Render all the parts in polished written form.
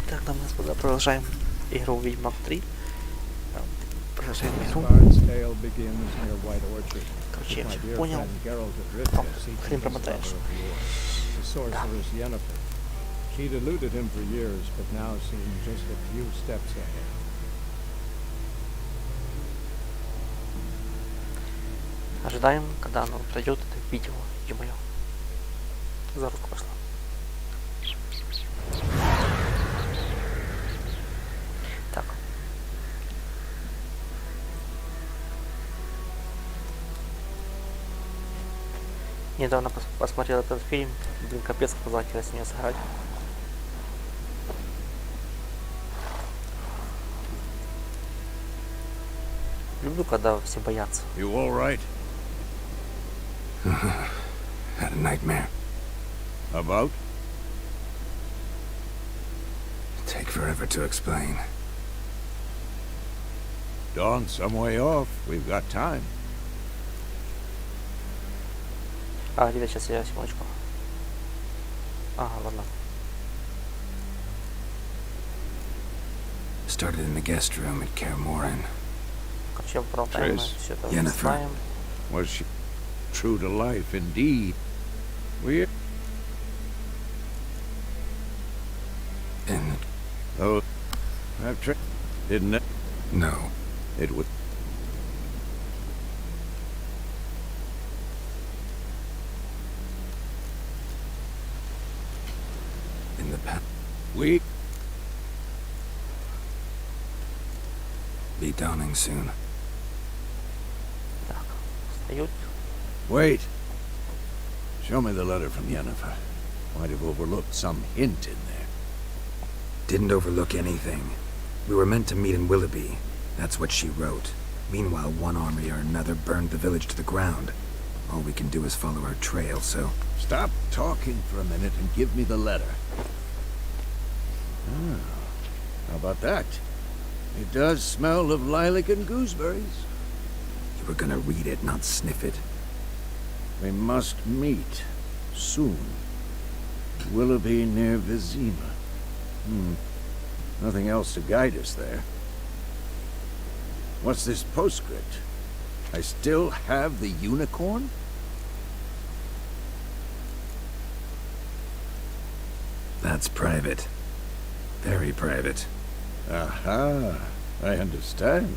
Так, дамы и господа, продолжаем игру Ведьмак 3. Продолжаем игру. Короче, я все понял. О, хрен промотаешь. Да. She'd eluded him for years, but now seemed just a few steps ahead. Ожидаем, когда оно пройдет, это видео, ё-моё. За руку пошла. Так. Недавно посмотрел этот фильм. Блин, капец, как захотелось с нее сыграть. Люблю, когда все боятся. You all right? Had a nightmare. About? Take forever to explain. Dawn's some way off. We've got time. А, ребят, сейчас я секундочку. Ага, ладно. Started in the guest room at Kaer Morhen. Короче, болтаем, все это знаем. Was she true to life indeed? We... And... Oh, I've tried, didn't it? No. It would... In the past... We... Be dawning soon. Так, встают. Wait. Show me the letter from Yennefer. Might have overlooked some hint in there. Didn't overlook anything. We were meant to meet in Willoughby. That's what she wrote. Meanwhile, one army or another burned the village to the ground. All we can do is follow our trail, so... Stop talking for a minute and give me the letter. Ah, how about that? It does smell of lilac and gooseberries. You were gonna read it, not sniff it. We must meet. Soon. Willoughby near Vizima. Nothing else to guide us there. What's this postscript? I still have the unicorn? That's private. Very private. Aha, I understand.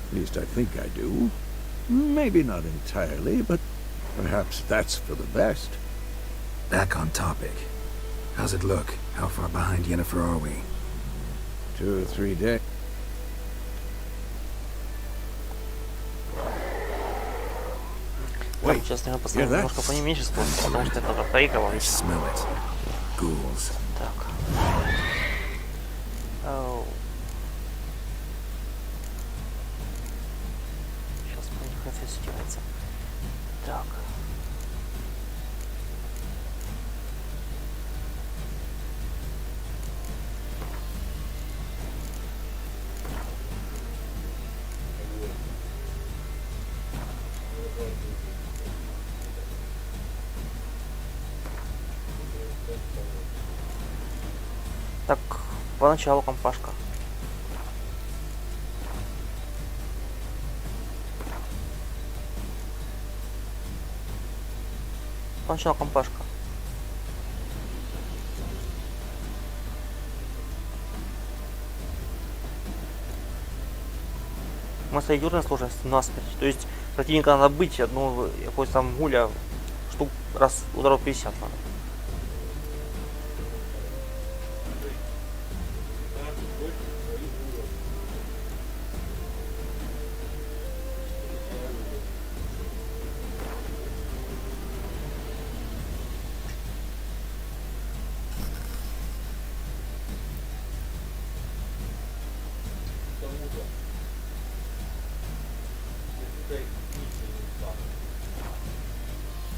At least I think I do. Maybe not entirely, but perhaps that's for the best. Back on topic. How's it look? How far behind Yennefer are we? 2 or 3 days. Ой, сейчас я поставлю немножко поменьше скорость, потому что это проигрывал вечно. Smell it. Ghouls. Так. Оу. Сейчас у них это сделается. Так. Так, поначалу компашка. Поначалу компашка. Мы с южной сложности насмерть. То есть противника надо быть, одну какой-то там гуля штук раз ударов 50 надо.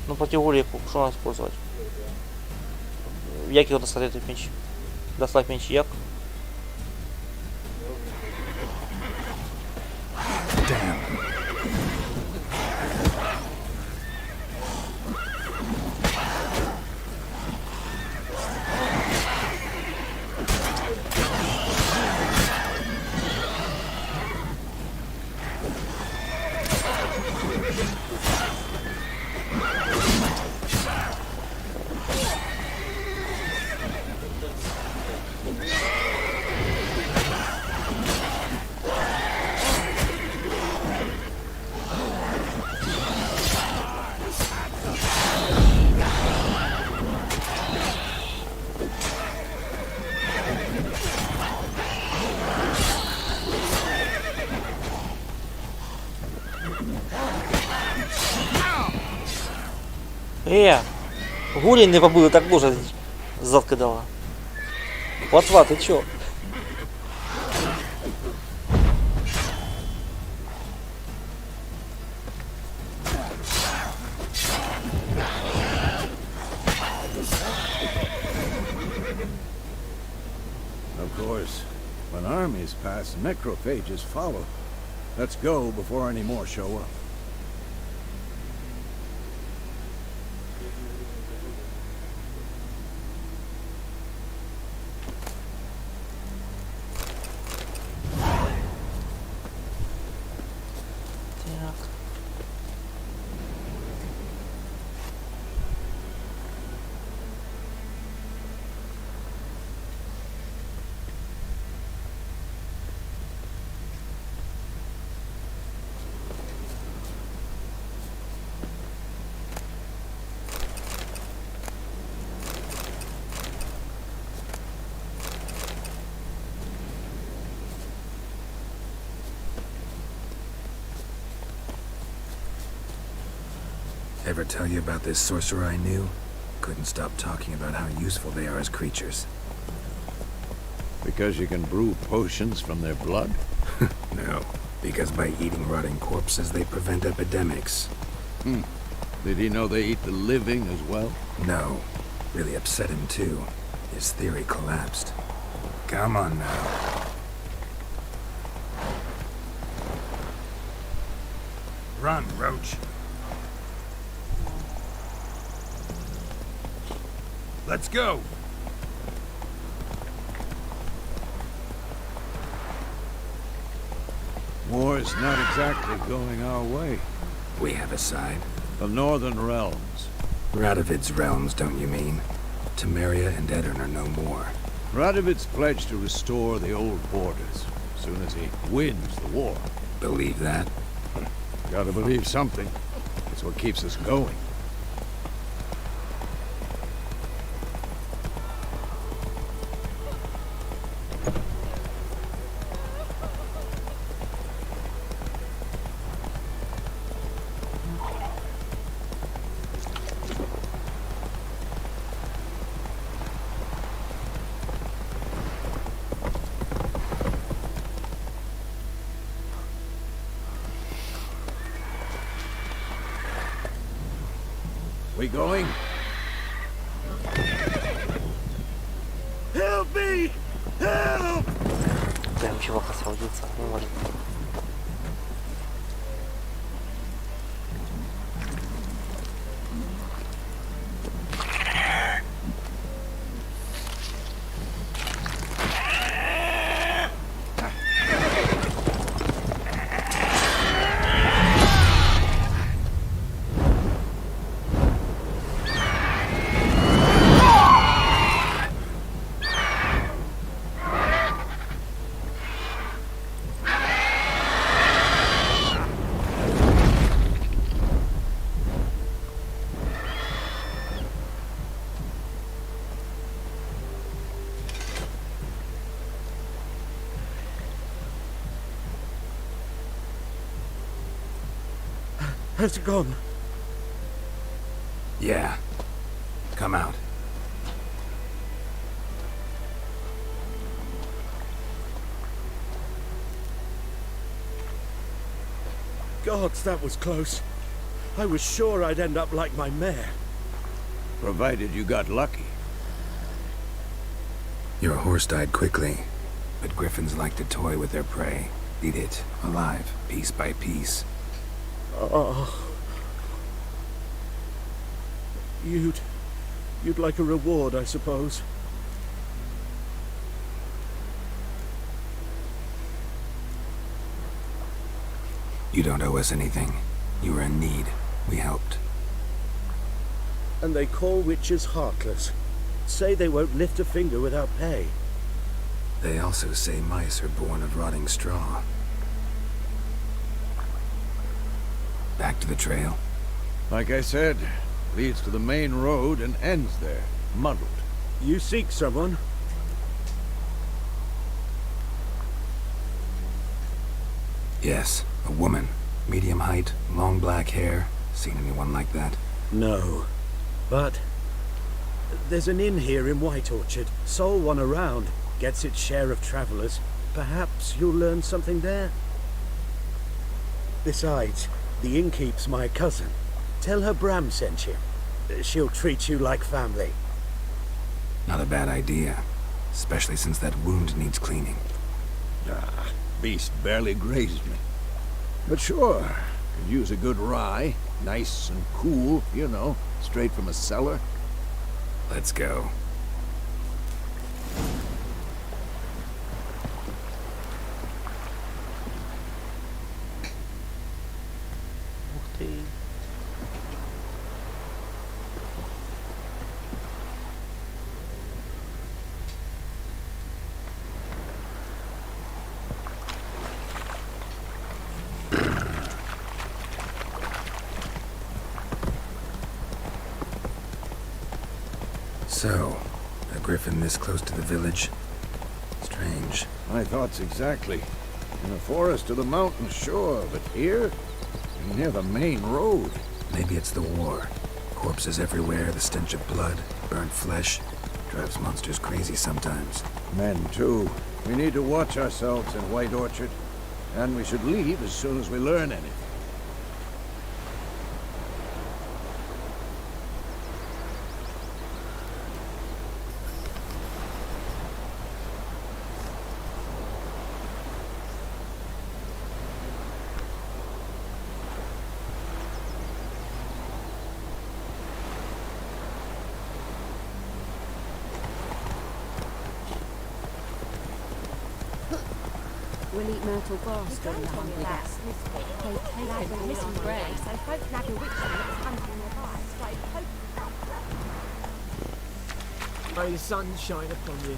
Ну, против гули, что надо использовать? Як его достать, этот меч? Достать меч як? Гулі не побили, так дуже зад кидала. Платва, ти чо? Of course, when armies pass, necrophages follow. Let's go before any more show up. Так. Ever tell you about this sorcerer I knew? Couldn't stop talking about how useful they are as creatures. Because you can brew potions from their blood? No, because by eating rotting corpses, they prevent epidemics. Did he know they eat the living as well? No, really upset him too. His theory collapsed. Come on now. Run, Roach. Let's go! War's not exactly going our way. We have a side. The Northern Realms. Radovid's realms, don't you mean? Temeria and Edirn are no more. Radovid's pledged to restore the old borders as soon as he wins the war. Believe that? Gotta believe something. It's what keeps us going. We going? Help me! Help! Прям чувака сводиться, не может. Has it gone? Yeah. Come out. Gods, that was close. I was sure I'd end up like my mare. Provided you got lucky. Your horse died quickly, but griffins like to toy with their prey. Eat it, alive, piece by piece. Oh. You'd like a reward, I suppose. You don't owe us anything. You were in need. We helped. And they call witches heartless. Say they won't lift a finger without pay. They also say mice are born of rotting straw. Back to the trail. Like I said, leads to the main road and ends there, muddled. You seek someone? Yes, a woman. Medium height, long black hair. Seen anyone like that? No. But there's an inn here in White Orchard. Sole one around. Gets its share of travellers. Perhaps you'll learn something there. Besides, the innkeep's my cousin. Tell her Bram sent you. She'll treat you like family. Not a bad idea. Especially since that wound needs cleaning. Ah, beast barely grazed me. But sure, could use a good rye. Nice and cool, you know, straight from a cellar. Let's go. Ух ты. So, a griffin this close to the village? Strange. My thoughts exactly. In the forest or the mountains, sure, but here? Near the main road. Maybe it's the war. Corpses everywhere, the stench of blood, burnt flesh. Drives monsters crazy sometimes. Men, too. We need to watch ourselves in White Orchard. And we should leave as soon as we learn anything. We'll eat myrtle grass during the hunt with us. They like the missing grey, so folk like a witch that was hunting nearby. May the sun shine upon you.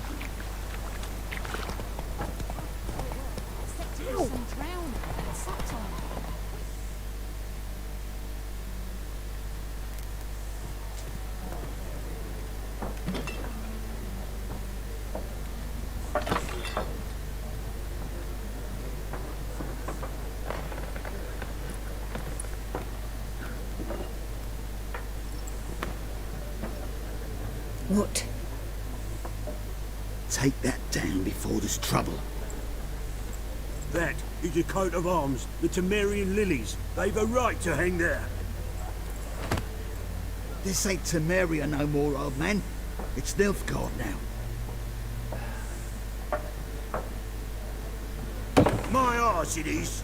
What? Take that down before there's trouble. That is a coat of arms, the Temerian lilies. They've a right to hang there. This ain't Temeria no more, old man. It's Nilfgaard now. My arse it is.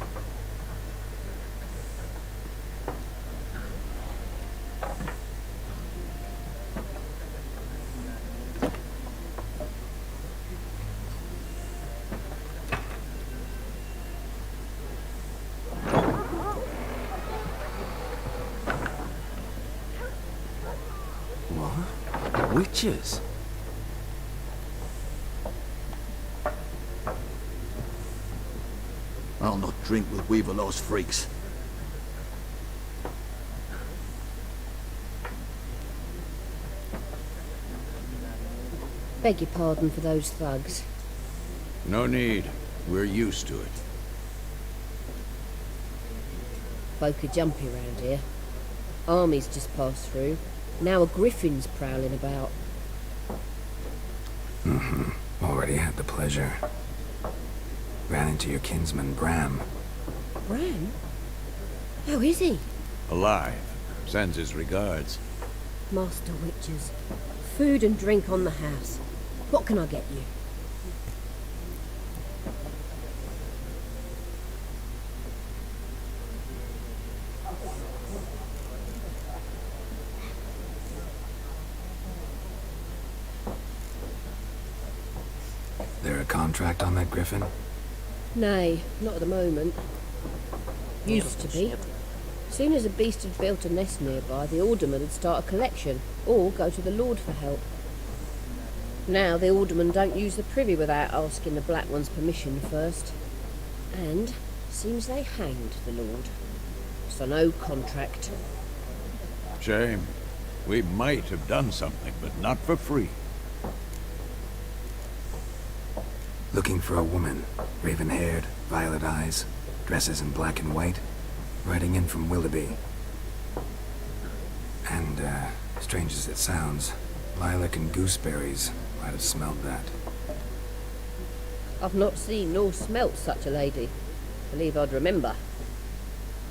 Witches? I'll not drink with Weaverlaw's freaks. Beg your pardon for those thugs. No need. We're used to it. Folk are jumpy around here. Armies just passed through. Now a griffin's prowling about. Already had the pleasure. Ran into your kinsman, Bram. Bram? How is he? Alive. Sends his regards. Master witches. Food and drink on the house. What can I get you? There a contract on that griffin? Nay, not at the moment. Used to be. Soon as a beast had built a nest nearby, the alderman would start a collection, or go to the Lord for help. Now the aldermen don't use the privy without asking the Black One's permission first. And seems they hanged the Lord. So no contract. Shame. We might have done something, but not for free. Looking for a woman. Raven-haired, violet eyes, dresses in black and white. Riding in from Willoughby. And, Strange as it sounds, lilac and gooseberries might have smelled that. I've not seen nor smelt such a lady. Believe I'd remember.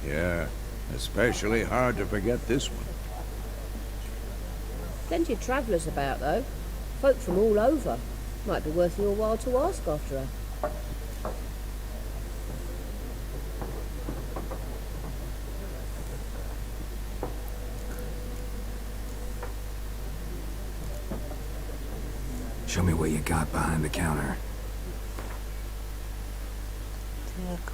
Yeah, especially hard to forget this one. Plenty of travellers about, though. Folk from all over. Might be worth your while to ask after her. Show me what you got behind the counter. Так.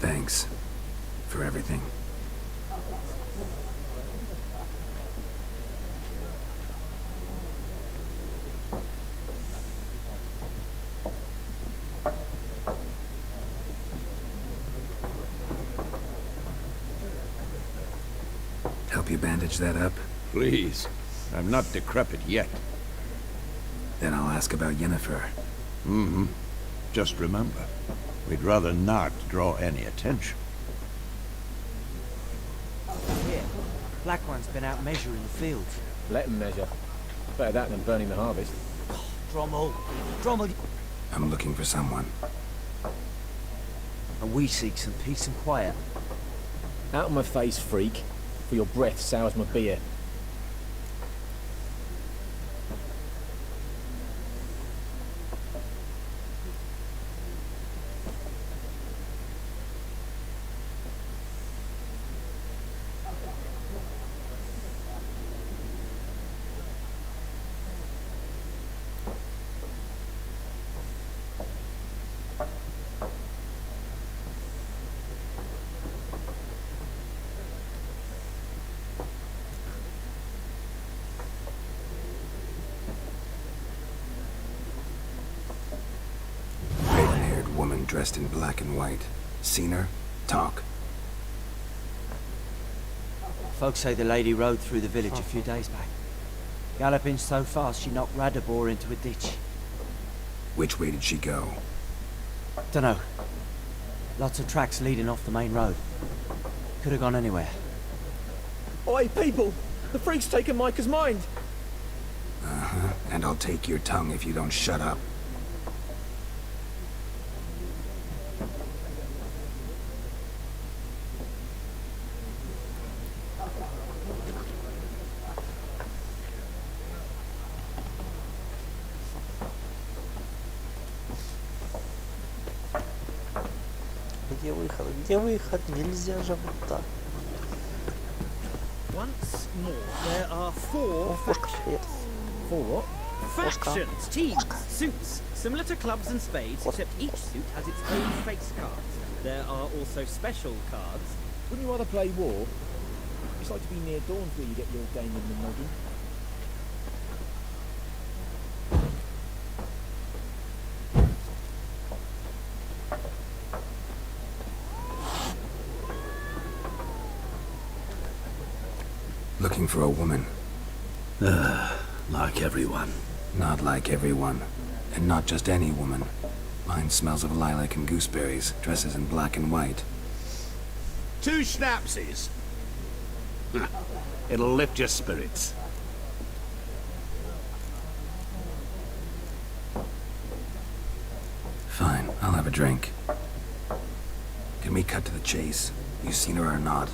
Thanks for everything. Help you bandage that up? Please, I'm not decrepit yet. Then I'll ask about Yennefer. Mm-hmm. Just remember, we'd rather not draw any attention. Here, Black One's been out measuring the fields. Let them measure. Better that than burning the harvest. Drommel, Drommel, I'm looking for someone. and we seek some peace and quiet. Out of my face, freak. For your breath sours my beer. Raven-haired woman dressed in black and white. Seen her? Talk. Folks say the lady rode through the village a few days back. Galloping so fast she knocked Radabor into a ditch. Which way did she go? Dunno. Lots of tracks leading off the main road. Could have gone anywhere. Oi, people! The freak's taken Micah's mind! Uh-huh. And I'll take your tongue if you don't shut up. Где выход? Где выход? Нельзя же вот так. Once more, there are four Кошка, привет. For what? Factions, teams, suits, similar to clubs and spades, except each suit has its own face cards. There are also special cards. Wouldn't you rather play war? It's like to be near dawn where you get your game in the noggin. Looking for a woman. Like everyone. Not like everyone. And not just any woman. Mine smells of lilac and gooseberries, dresses in black and white. 2 schnapsies. It'll lift your spirits. Fine, I'll have a drink. Can we cut to the chase? You seen her or not?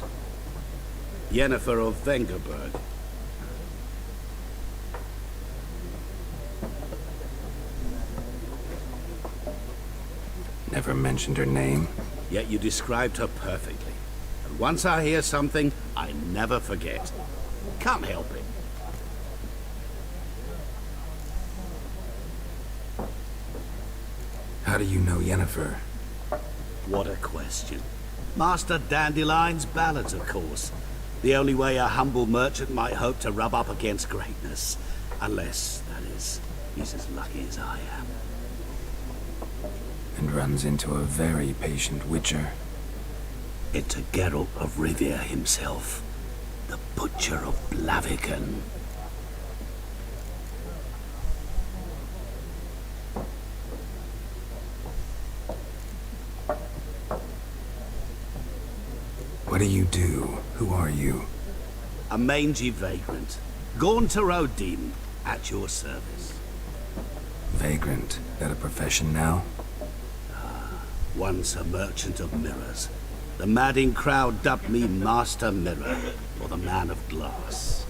Yennefer of Vengerberg. Never mentioned her name. Yet you described her perfectly. And once I hear something, I never forget. Can't help it. How do you know Yennefer? What a question. Master Dandelion's ballads, of course. The only way a humble merchant might hope to rub up against greatness. Unless, that is, he's as lucky as I am. And runs into a very patient witcher. Into Geralt of Rivia himself, the Butcher of Blaviken. What do you do? Who are you? A mangy vagrant. Gone to Odin, at your service. Vagrant. That a profession now? Once a merchant of mirrors. The madding crowd dubbed me Master Mirror, or the Man of Glass.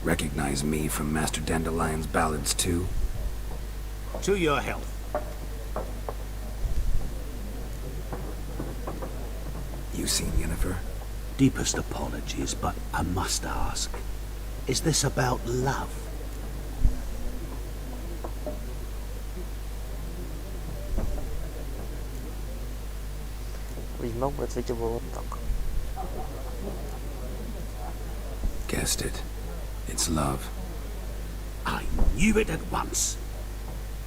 Recognize me from Master Dandelion's ballads too? To your health. You seen Yennefer? Deepest apologies, but I must ask. Is this about love? Ведьмак в ответе был вот так. Guessed it. It's love. I knew it at once.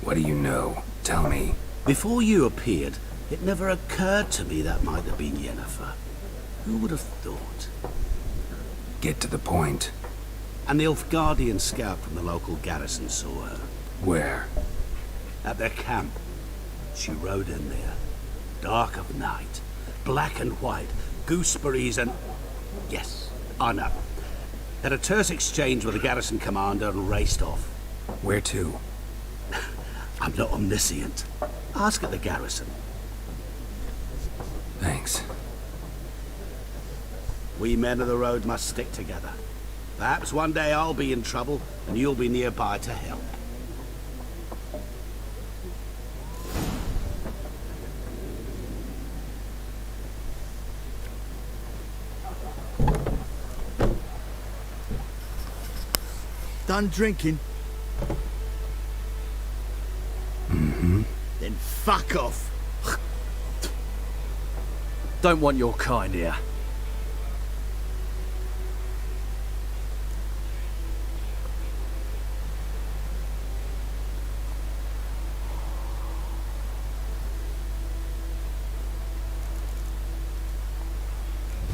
What do you know? Tell me. Before you appeared, it never occurred to me that might have been Yennefer. Who would have thought? Get to the point. An Nilfgaardian scout from the local garrison saw her. Where? At their camp. She rode in there. Dark of night. Black and white. Gooseberries and... Yes, I know. Had a terse exchange with the garrison commander and raced off. Where to? I'm not omniscient. Ask at the garrison. Thanks. We men of the road must stick together. Perhaps one day I'll be in trouble and you'll be nearby to help. Done drinking? Mm-hmm. Then fuck off. Don't want your kind here.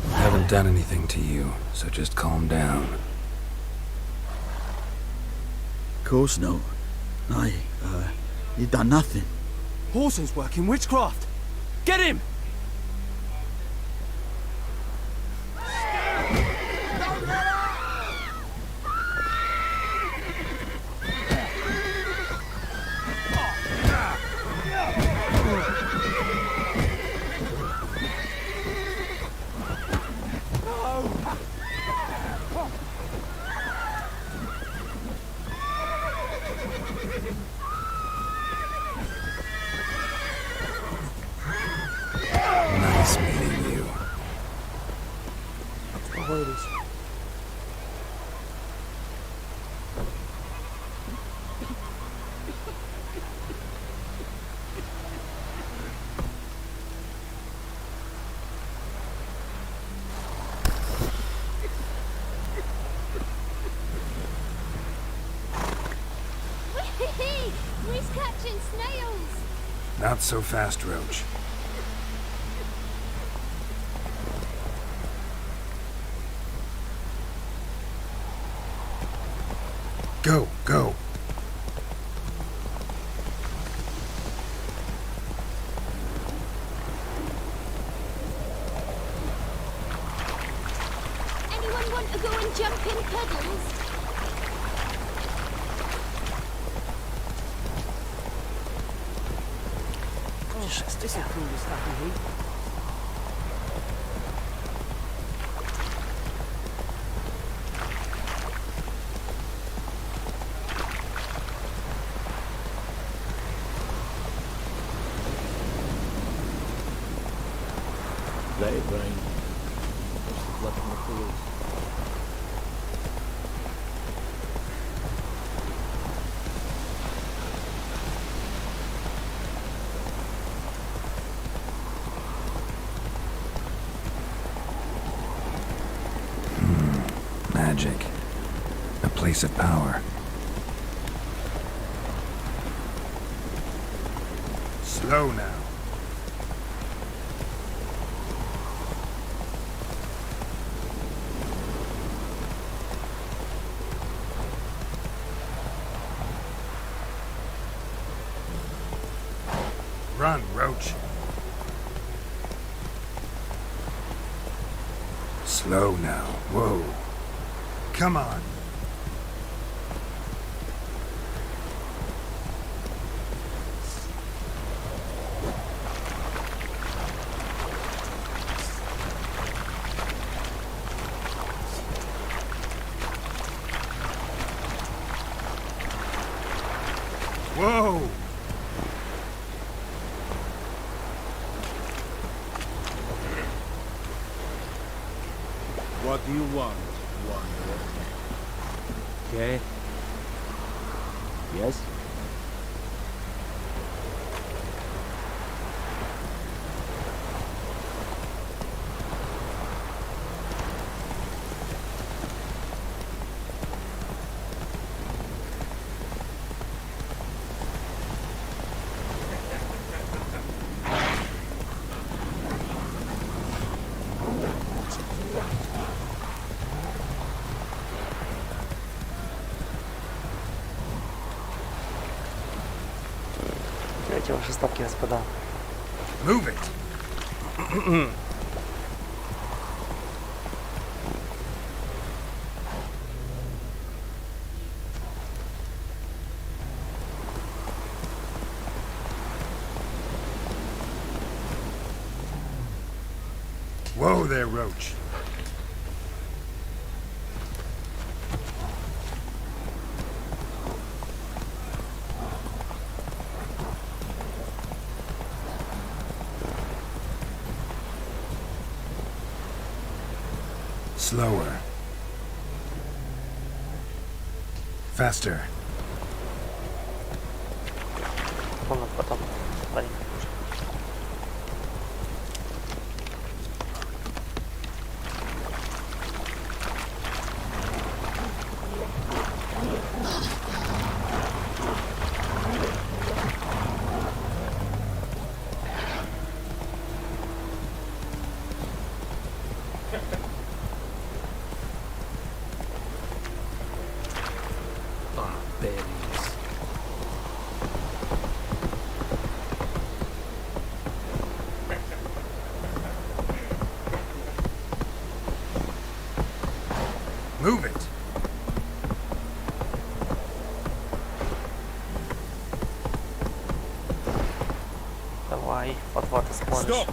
I haven't done anything to you, so just calm down. Of course not. You done nothing. Horson's working witchcraft. Get him! Nice meeting you. Успокоились. He's catching snails. Not so fast, Roach. Go, go. Anyone want to go and jump in puddles? This'll cool the stuff in heat. Let it rain. Watch the blood from the fields. Magic. A place base of power. Slow now. Run, Roach. Slow now. Whoa. Come on. Whoa! What do you want, Wanderer? Okay. Yes? Давайте ваши ставки, господа. Move it. Whoa there, Roach. Slower. Faster. Потом. Парень. Move it. Давай, подвод используешь.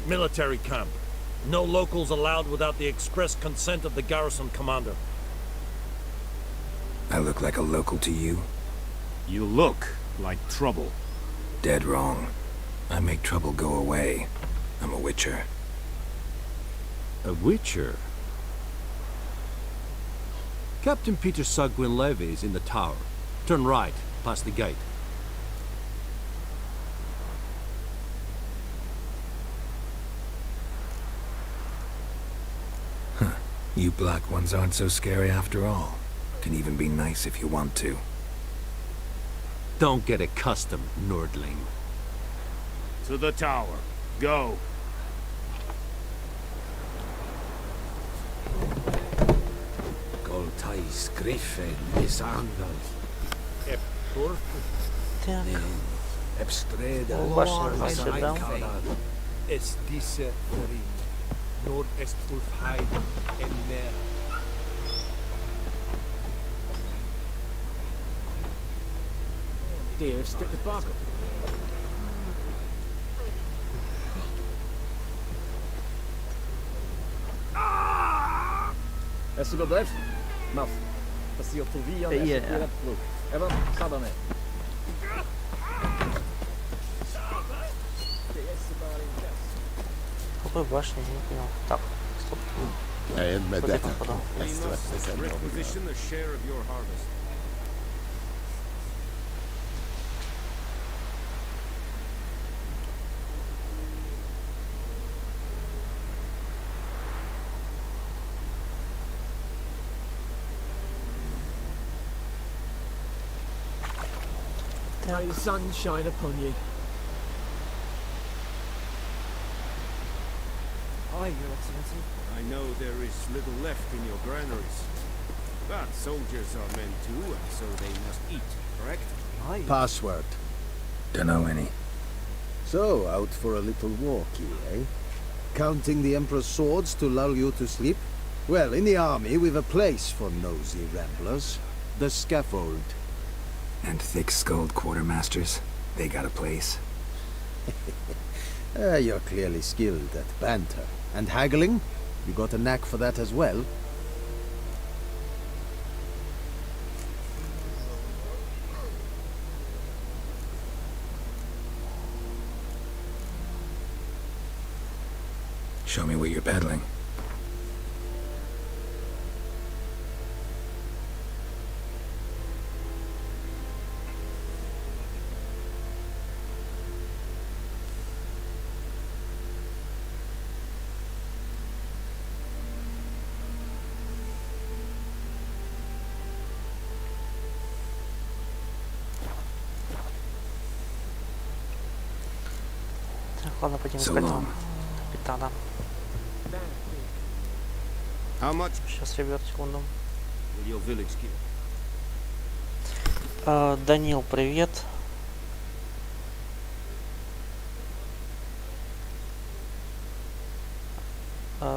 Military camp. No locals allowed without the express consent of the garrison commander. I look like a local to you? You look like trouble. Dead wrong. I make trouble go away. I'm a witcher. A witcher? Captain Peter Sagwin Levy is in the tower. Turn right, past the gate. You black ones aren't so scary after all. Can even be nice if you want to. Don't get accustomed, Nordling. To the tower. Go. Goltais Griffin is angal. Так. Ebstreda. Ну, башня, значит, да? Es diese Urin. Nord est Ulfheid en mer. Dear, stick the bark. Est ce que bref? Maf. Passer au via Yeah. est direct blue. Evan, ça donne. Какой башни, не понял. Так, стоп. Пойдем подал. Requisition a share of your harvest. May the sun shine upon you. Aye, Your Excellency. I know there is little left in your granaries. But soldiers are men too, and so they must eat, correct? Aye. Password. Dunno any. So, out for a little walkie, eh? Counting the Emperor's swords to lull you to sleep? Well, in the army we've a place for nosy ramblers. The scaffold. And thick-skulled quartermasters, they got a place. You're clearly skilled at banter. And haggling? You got a knack for that as well? Show me what you're peddling. Так, ладно, пойдем So искать long. капитана. How much Сейчас, ребят, секунду. will your village give? Данил, привет.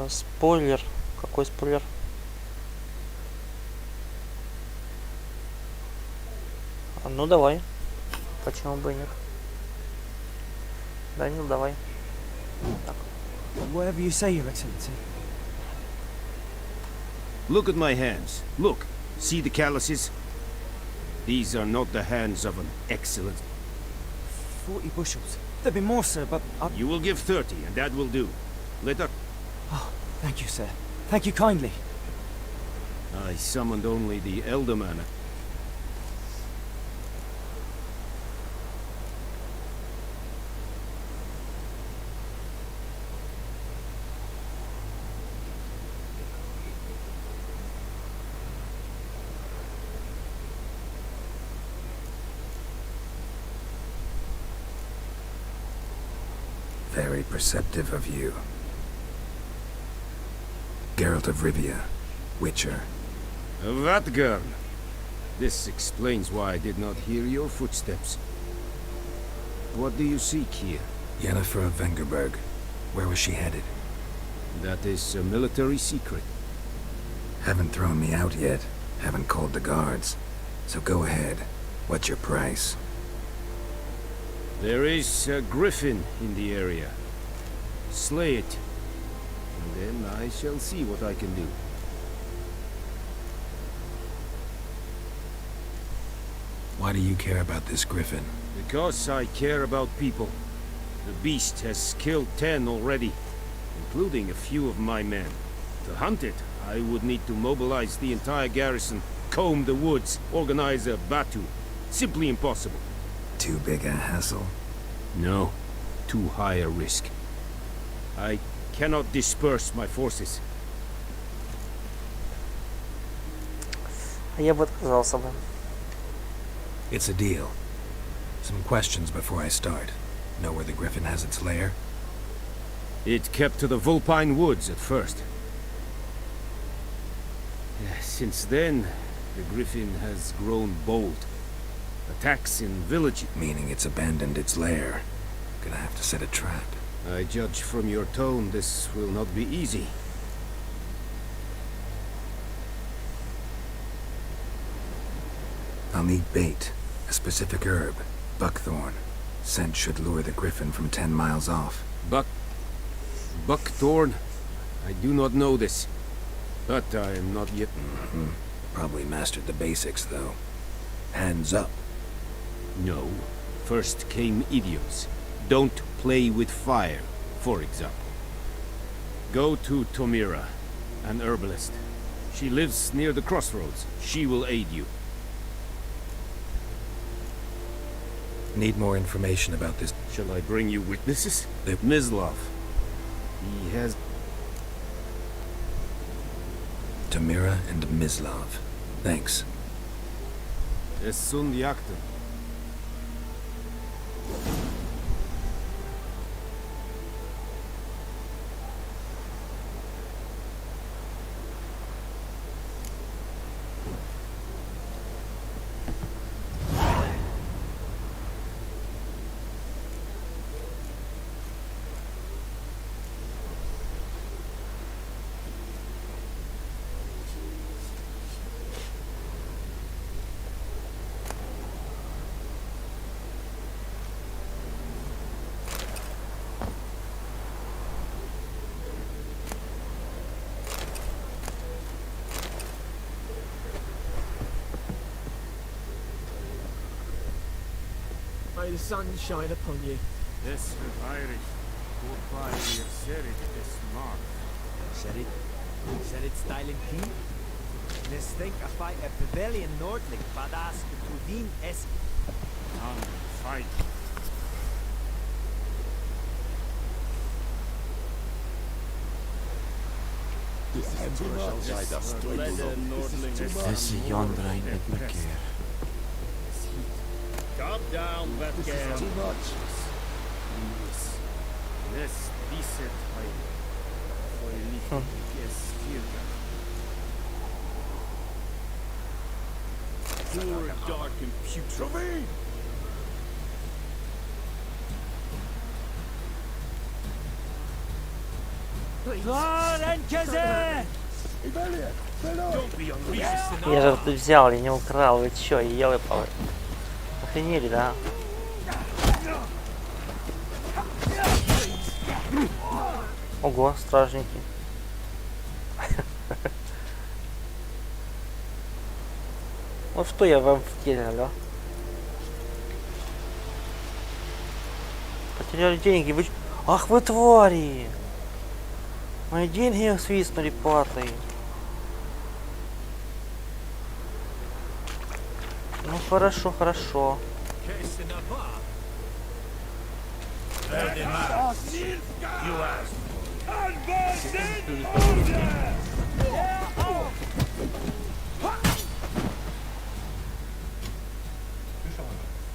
Спойлер. Какой спойлер? Ну давай. Почему бы и нет? Данил, давай. Так. Whatever you say, Your Excellency. Look at my hands. Look. See the calluses? These are not the hands of an excellent... 40 bushels. There'd be more, sir, but You will give 30, and that will do. Let us... Oh, thank you, sir. Thank you kindly. I summoned only the Elderman. Very perceptive of you. Geralt of Rivia, Witcher. Vatgern! This explains why I did not hear your footsteps. What do you seek here? Yennefer of Vengerberg. Where was she headed? That is a military secret. Haven't thrown me out yet. Haven't called the guards. So go ahead. What's your price? There is a griffin in the area. Slay it. And then I shall see what I can do. Why do you care about this griffin? Because I care about people. The beast has killed 10 already, including a few of my men. To hunt it, I would need to mobilize the entire garrison, comb the woods, organize a battue. Simply impossible. Too big a hassle? No, too high a risk. I cannot disperse my forces. Я бы отказался бы. It's a deal. Some questions before I start. Know where the griffin has its lair? It kept to the Vulpine Woods at first. Since then, the griffin has grown bold. Attacks in villages. Meaning it's abandoned its lair. Gonna have to set a trap. I judge from your tone this will not be easy. I'll need bait. A specific herb. Buckthorn. Scent should lure the griffin from 10 miles off. Buckthorn? I do not know this. But I am not yet... Probably mastered the basics, though. Hands up. No. First came idioms. Don't play with fire, for example. Go to Tomira. an herbalist. She lives near the crossroads. She will aid you. Need more information about this. Shall I bring you witnesses? Mislov. He has... Tamira and Mislov. Thanks. Es sunt jagten. May the sun shine upon you. This Irish. Goodbye, we have said it this mark. Said it styling key? Nes think a fight a pavilion nordling badas betudin es Fight. This is yonder ain't it McCare. Calm down, that girl. Too much. This decent height. For a little Poor, dark, and putrid. Don't be unreasonable. Я же тут взял, я не украл, вы чё, елы-палы. Охренели, да? Ого, стражники. Вот что я вам втерял, потеряли деньги, вы... Ах вы твари! Мои деньги свистнули патой. Ну хорошо, хорошо.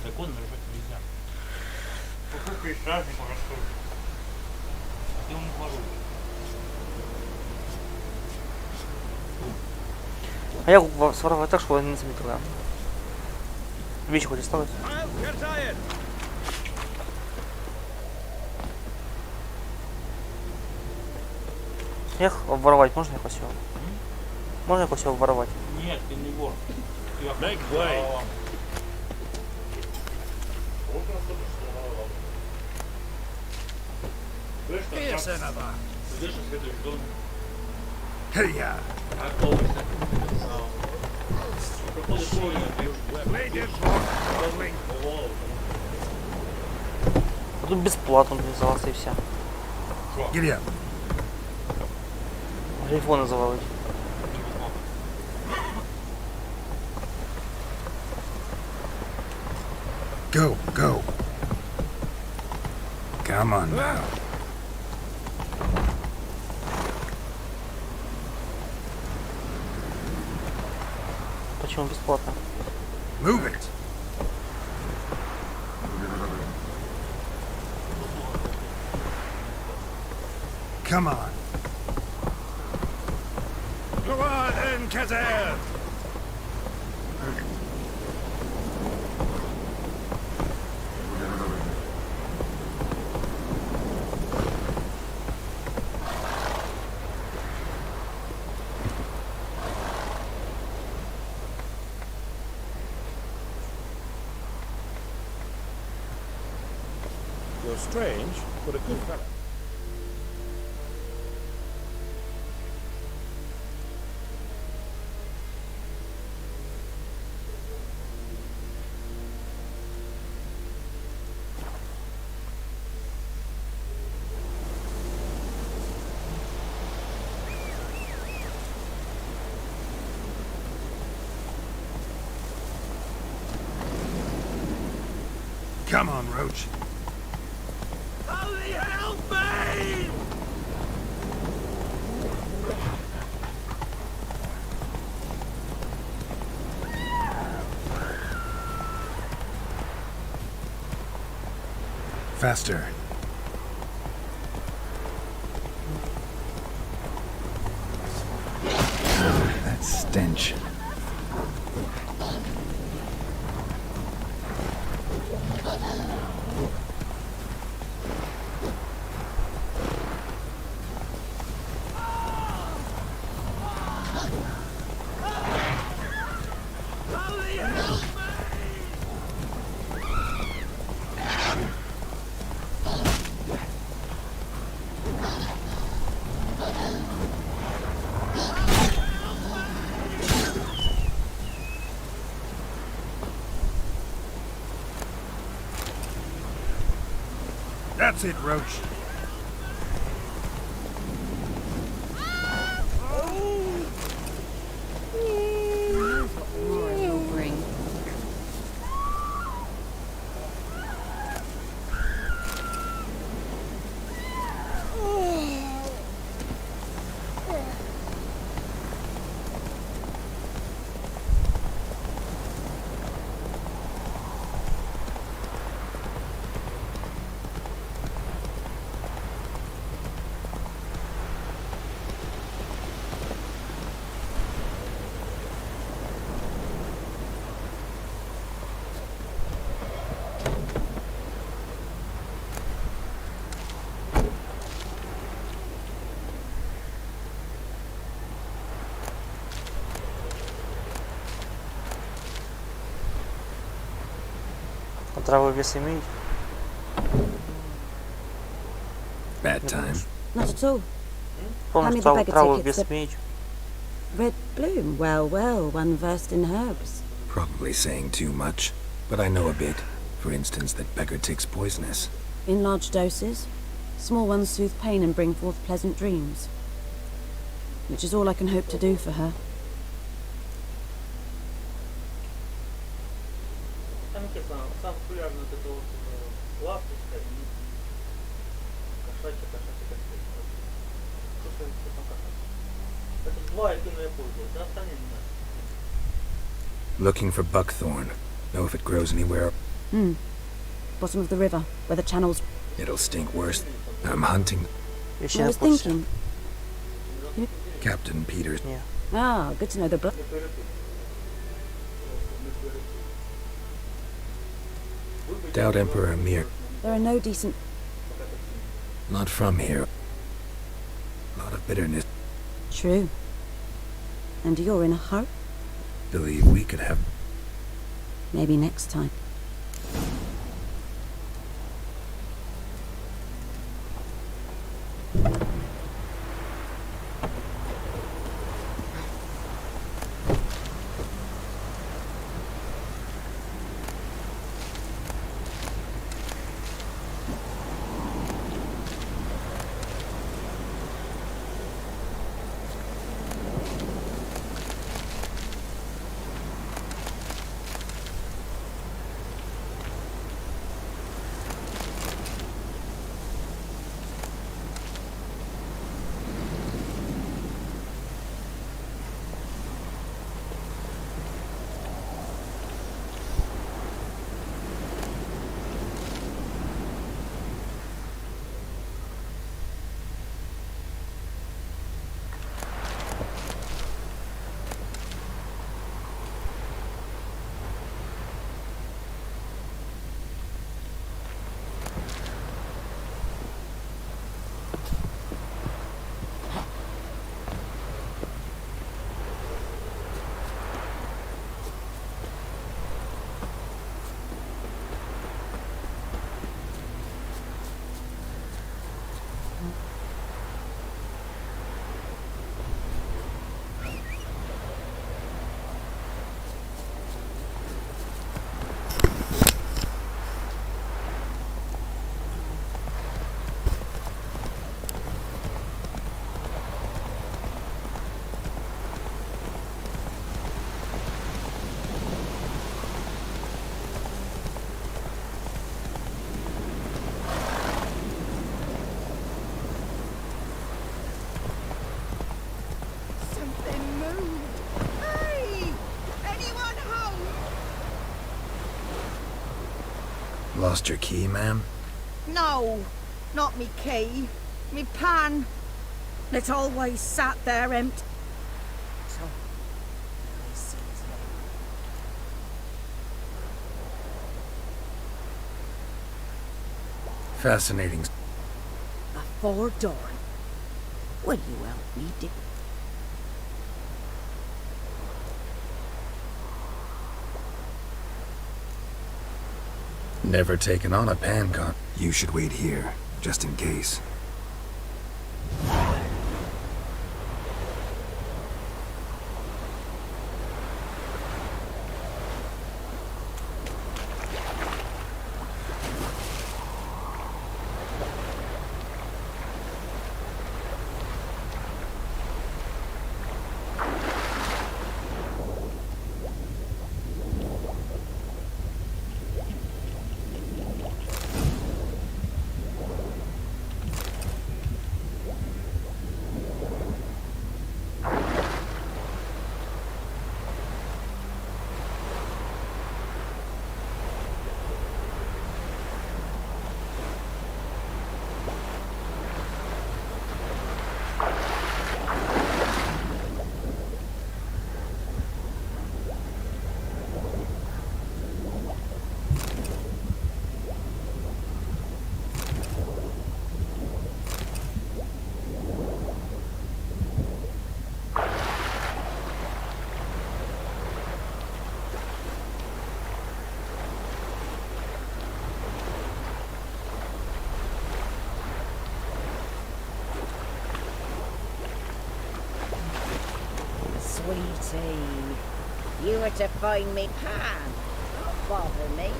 Закон нарушать нельзя. Какой стражник может служить? А ты ему воруешь. А я своровал так, что он не заметил, да. Вещи хоть осталось? Эх, воровать можно их все? Можно их все воровать? Нет, ты не вор. Make way. Слышишь, следуешь в доме. Hey-ya! Проходишь улицу, пьешь. А тут бесплатно назывался и все. Giddy up. Грифона завалить. Go, go. Come on now. Почему бесплатно? Move it. Come on. Go on then, Kazan. You're strange, but a good fellow. Come on, Roach. Somebody help me! Faster. That stench. That's it, Roach. More it'll bring. Травы вес имеет? Bad time. Not at all. Помнишь, травы вес имеет? Red bloom. Well, well, one versed in herbs. Probably saying too much, but I know a bit. For instance, that beggar tick's poisonous. In large doses. Small ones soothe pain and bring forth pleasant dreams. Which is all I can hope to do for her. Сам популярный вот это вот ласточка и кошачья котлетка. Что там кошачья? Это два, якими я пользуюсь, да, остальные не знаю. Looking for buckthorn. Know if it grows anywhere. Bottom of the river, where the channels... It'll stink worse. I'm hunting. I was thinking... Captain Peters. Yeah. Ah, good to know the blood. Doubt Emperor Amir. There are no decent... Not from here. A lot of bitterness. True. And you're in a hurry? Believe we could have... Maybe next time. Lost your key, ma'am? No, not me key. Me pan. It always sat there empty. So, I sees Fascinating. Before dawn. Will you help me, Dick? Never taken on a pan con. You should wait here, just in case. Sweetie, you were to find me pan. Don't bother me.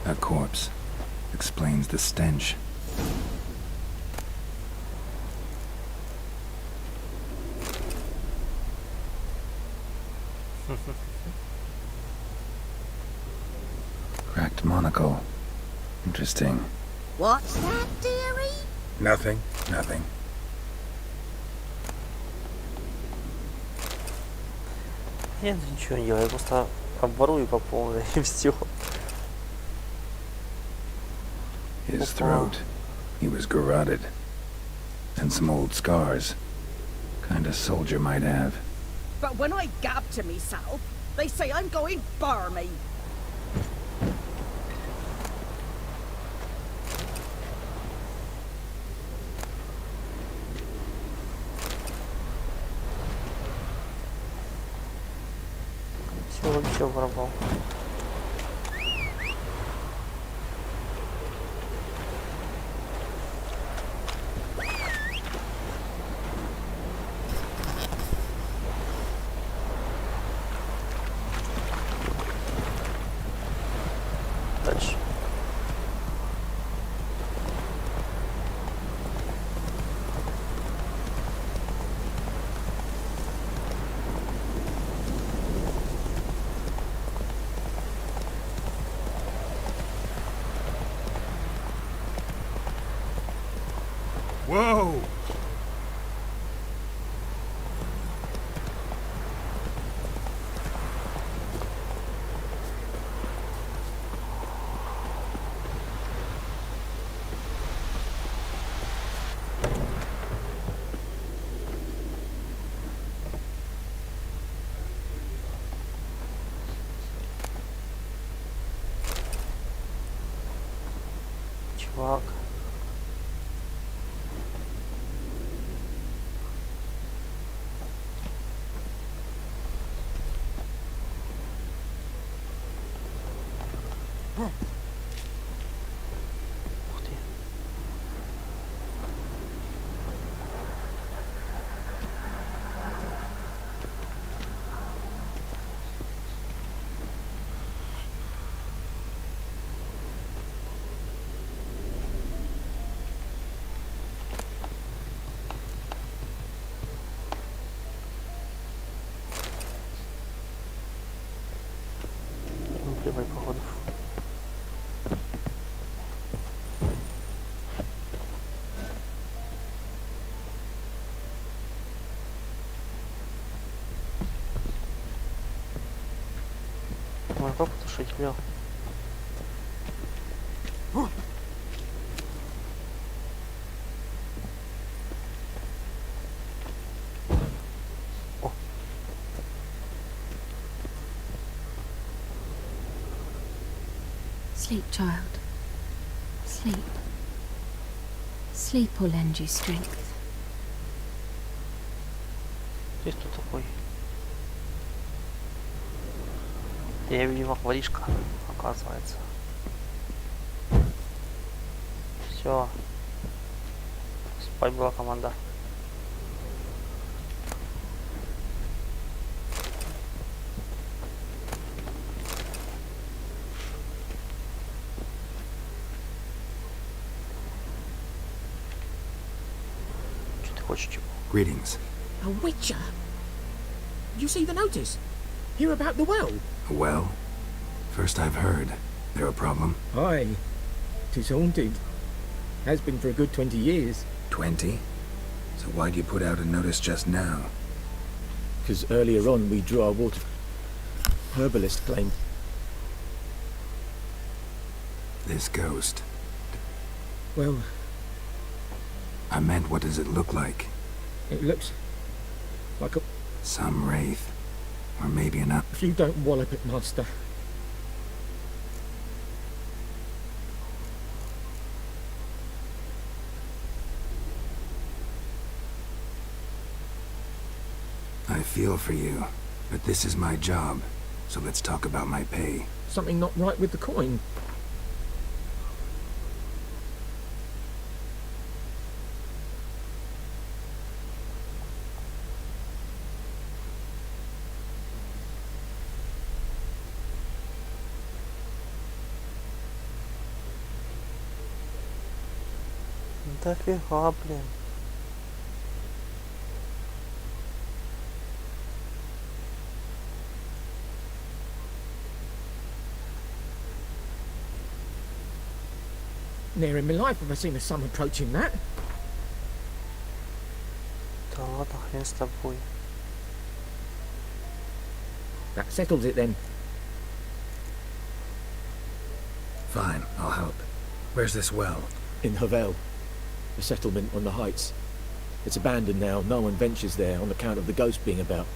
A corpse. Explains the stench. Cracked monocle. Interesting. What's that, dearie? Nothing. Nothing. Нет, ничего не делаю, я просто обворую по полной и все. His throat. He was garroted. And some old scars. Kind of soldier might have. But when I gab to myself, they say I'm going barmy. Все вообще воровал. Дальше. Whoa! Чувак. проблемой, походу. Ой, как потушить, Лё? Sleep, child. Sleep. Sleep will lend you strength. Здесь кто такой? Я, видимо, воришка, оказывается. Все. Спать была команда. Что ты хочешь, чего? Greetings. A witcher? You see the notice? Hear about the well? A well? First I've heard. There a problem? Aye. 'Tis haunted. Has been for a good 20 years. 20? So why'd you put out a notice just now? Because earlier on we drew our water. Herbalist claimed. This ghost. Well, I meant, what does it look like? it looks like a... Some wraith. Or maybe an... If you don't wallop it, master. I feel for you, but this is my job, so let's talk about my pay. Something not right with the coin. Да фига, блин. Never in my life have I seen a sum approaching that. Да ладно, хрен с тобой. That settles it then. Fine, I'll help. Where's this well? In Havel, a settlement on the heights. It's abandoned now. No one ventures there on account of the ghost being about.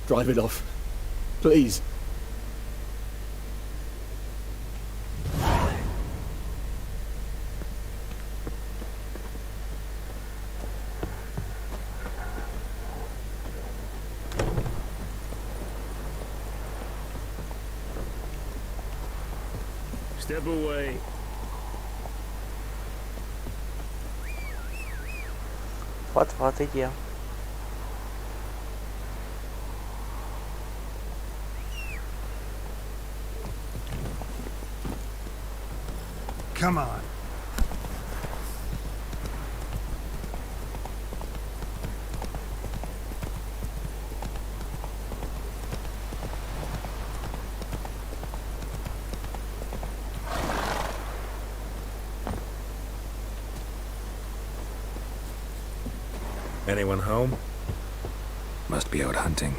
Drive it off, please. Step away. Вот, иди. Come on. Anyone home? Must be out hunting.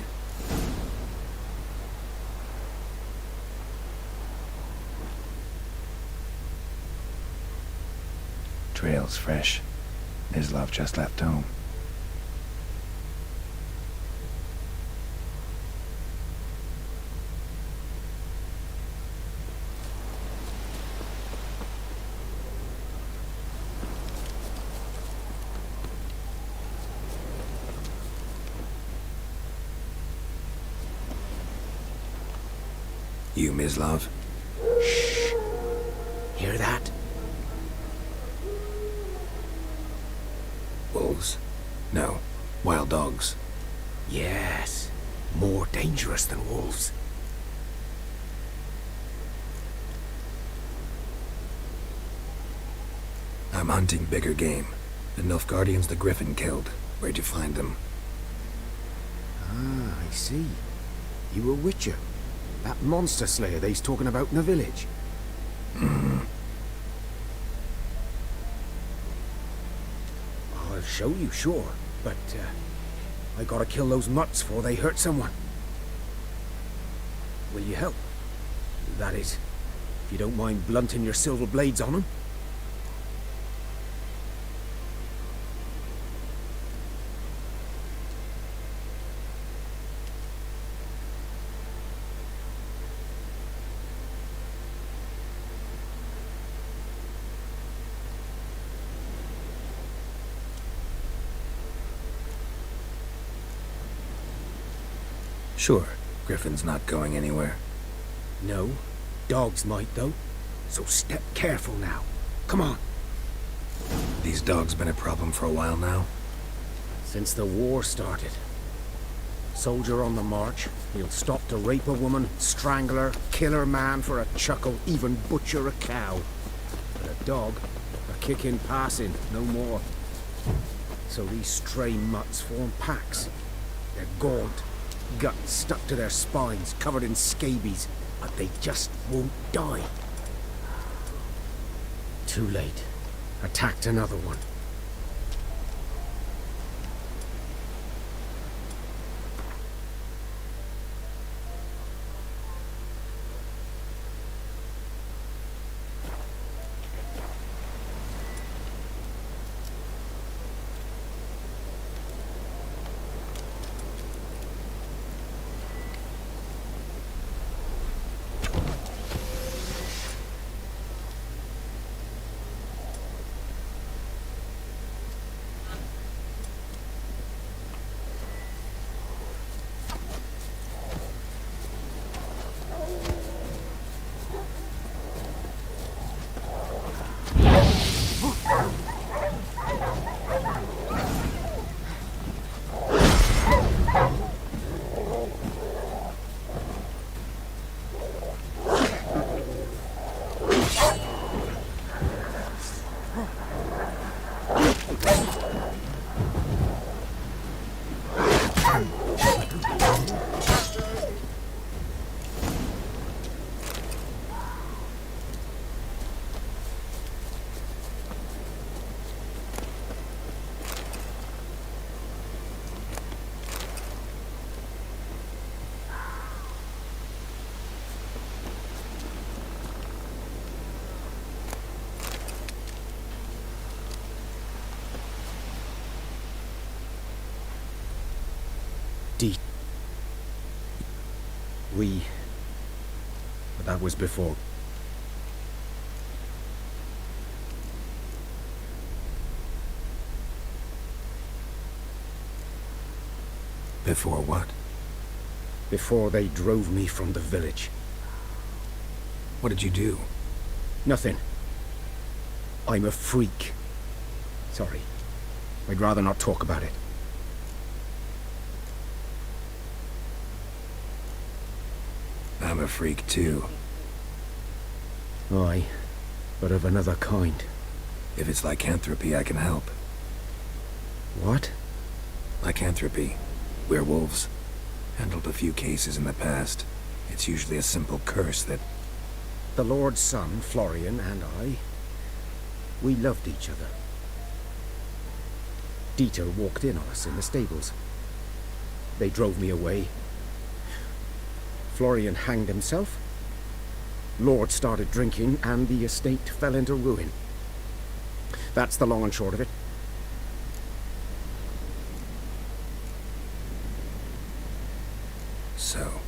Trail's fresh. Islov just left home. You, Mislov? Shh. Hear that? Wolves? No. Wild dogs. Yes. More dangerous than wolves. I'm hunting bigger game. The Nilfgaardians the Griffin killed. Where'd you find them? Ah, I see. You a witcher. That monster slayer they's talking about in the village. I'll show you, sure, but I gotta kill those mutts before they hurt someone. Will you help? That is, if you don't mind blunting your silver blades on them. Sure, Griffin's not going anywhere. No, dogs might though, so step careful now. Come on. These dogs been a problem for a while now? Since the war started. Soldier on the march, he'll stop to rape a woman, strangle her, kill her man for a chuckle, even butcher a cow. But a dog, a kick in passing, no more. So these stray mutts form packs. They're gaunt, guts stuck to their spines, covered in scabies, but they just won't die. Too late. Attacked another one. But that was before. Before what? Before they drove me from the village. What did you do? Nothing. I'm a freak. Sorry. I'd rather not talk about it. I'm a freak too. Aye, but of another kind. If it's lycanthropy, I can help. What? Lycanthropy. Werewolves. Handled a few cases in the past. It's usually a simple curse that... The Lord's son, Florian, and I, we loved each other. Dieter walked in on us in the stables. They drove me away. Florian hanged himself. Lord started drinking, and the estate fell into ruin. That's the long and short of it. So,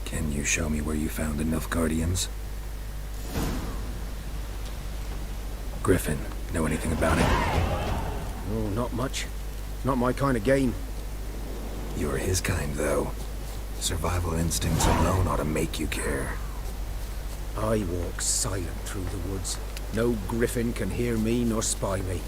can you show me where you found the Nilfgaardians? Griffin, know anything about it? Oh, not much. Not my kind of game. You're his kind, though. Survival instincts alone ought to make you care. I walk silent through the woods. No griffin can hear me nor spy me.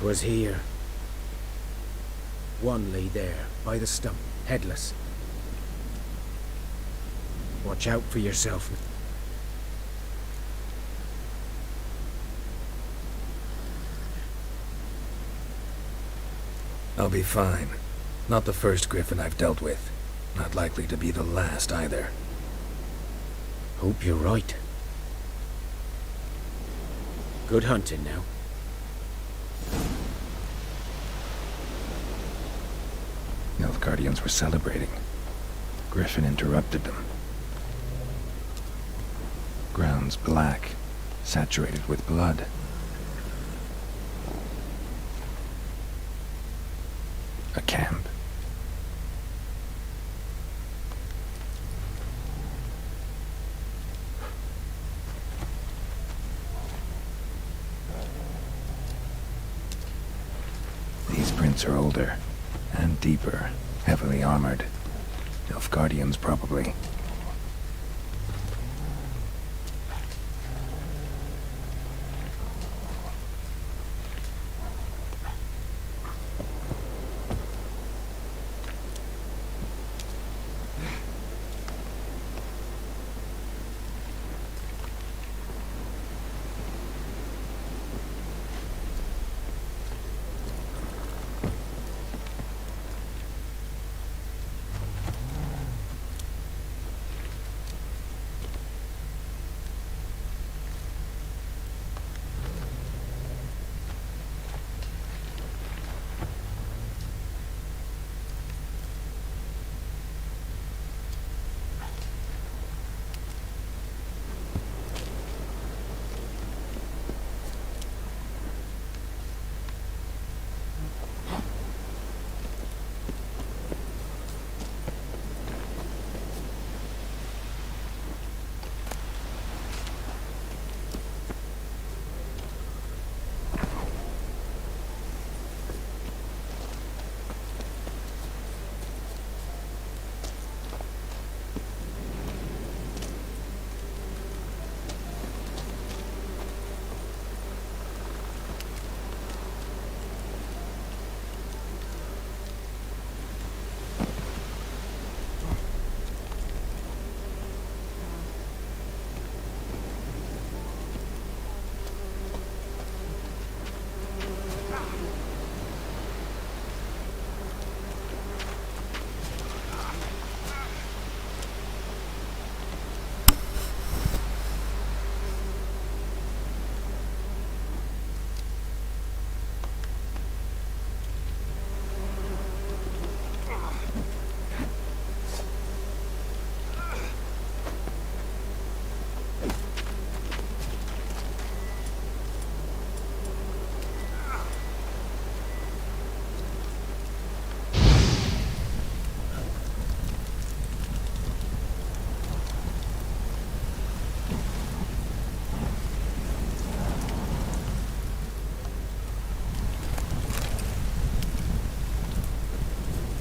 'Twas here. One lay there, by the stump, headless. Watch out for yourself. I'll be fine. Not the first griffin I've dealt with. Not likely to be the last either. Hope you're right. Good hunting now. Nilfgaardians were celebrating. Griffin interrupted them. Ground's black, saturated with blood. A camp. These prints are older and deeper, heavily armored. Nilfgaardians, probably.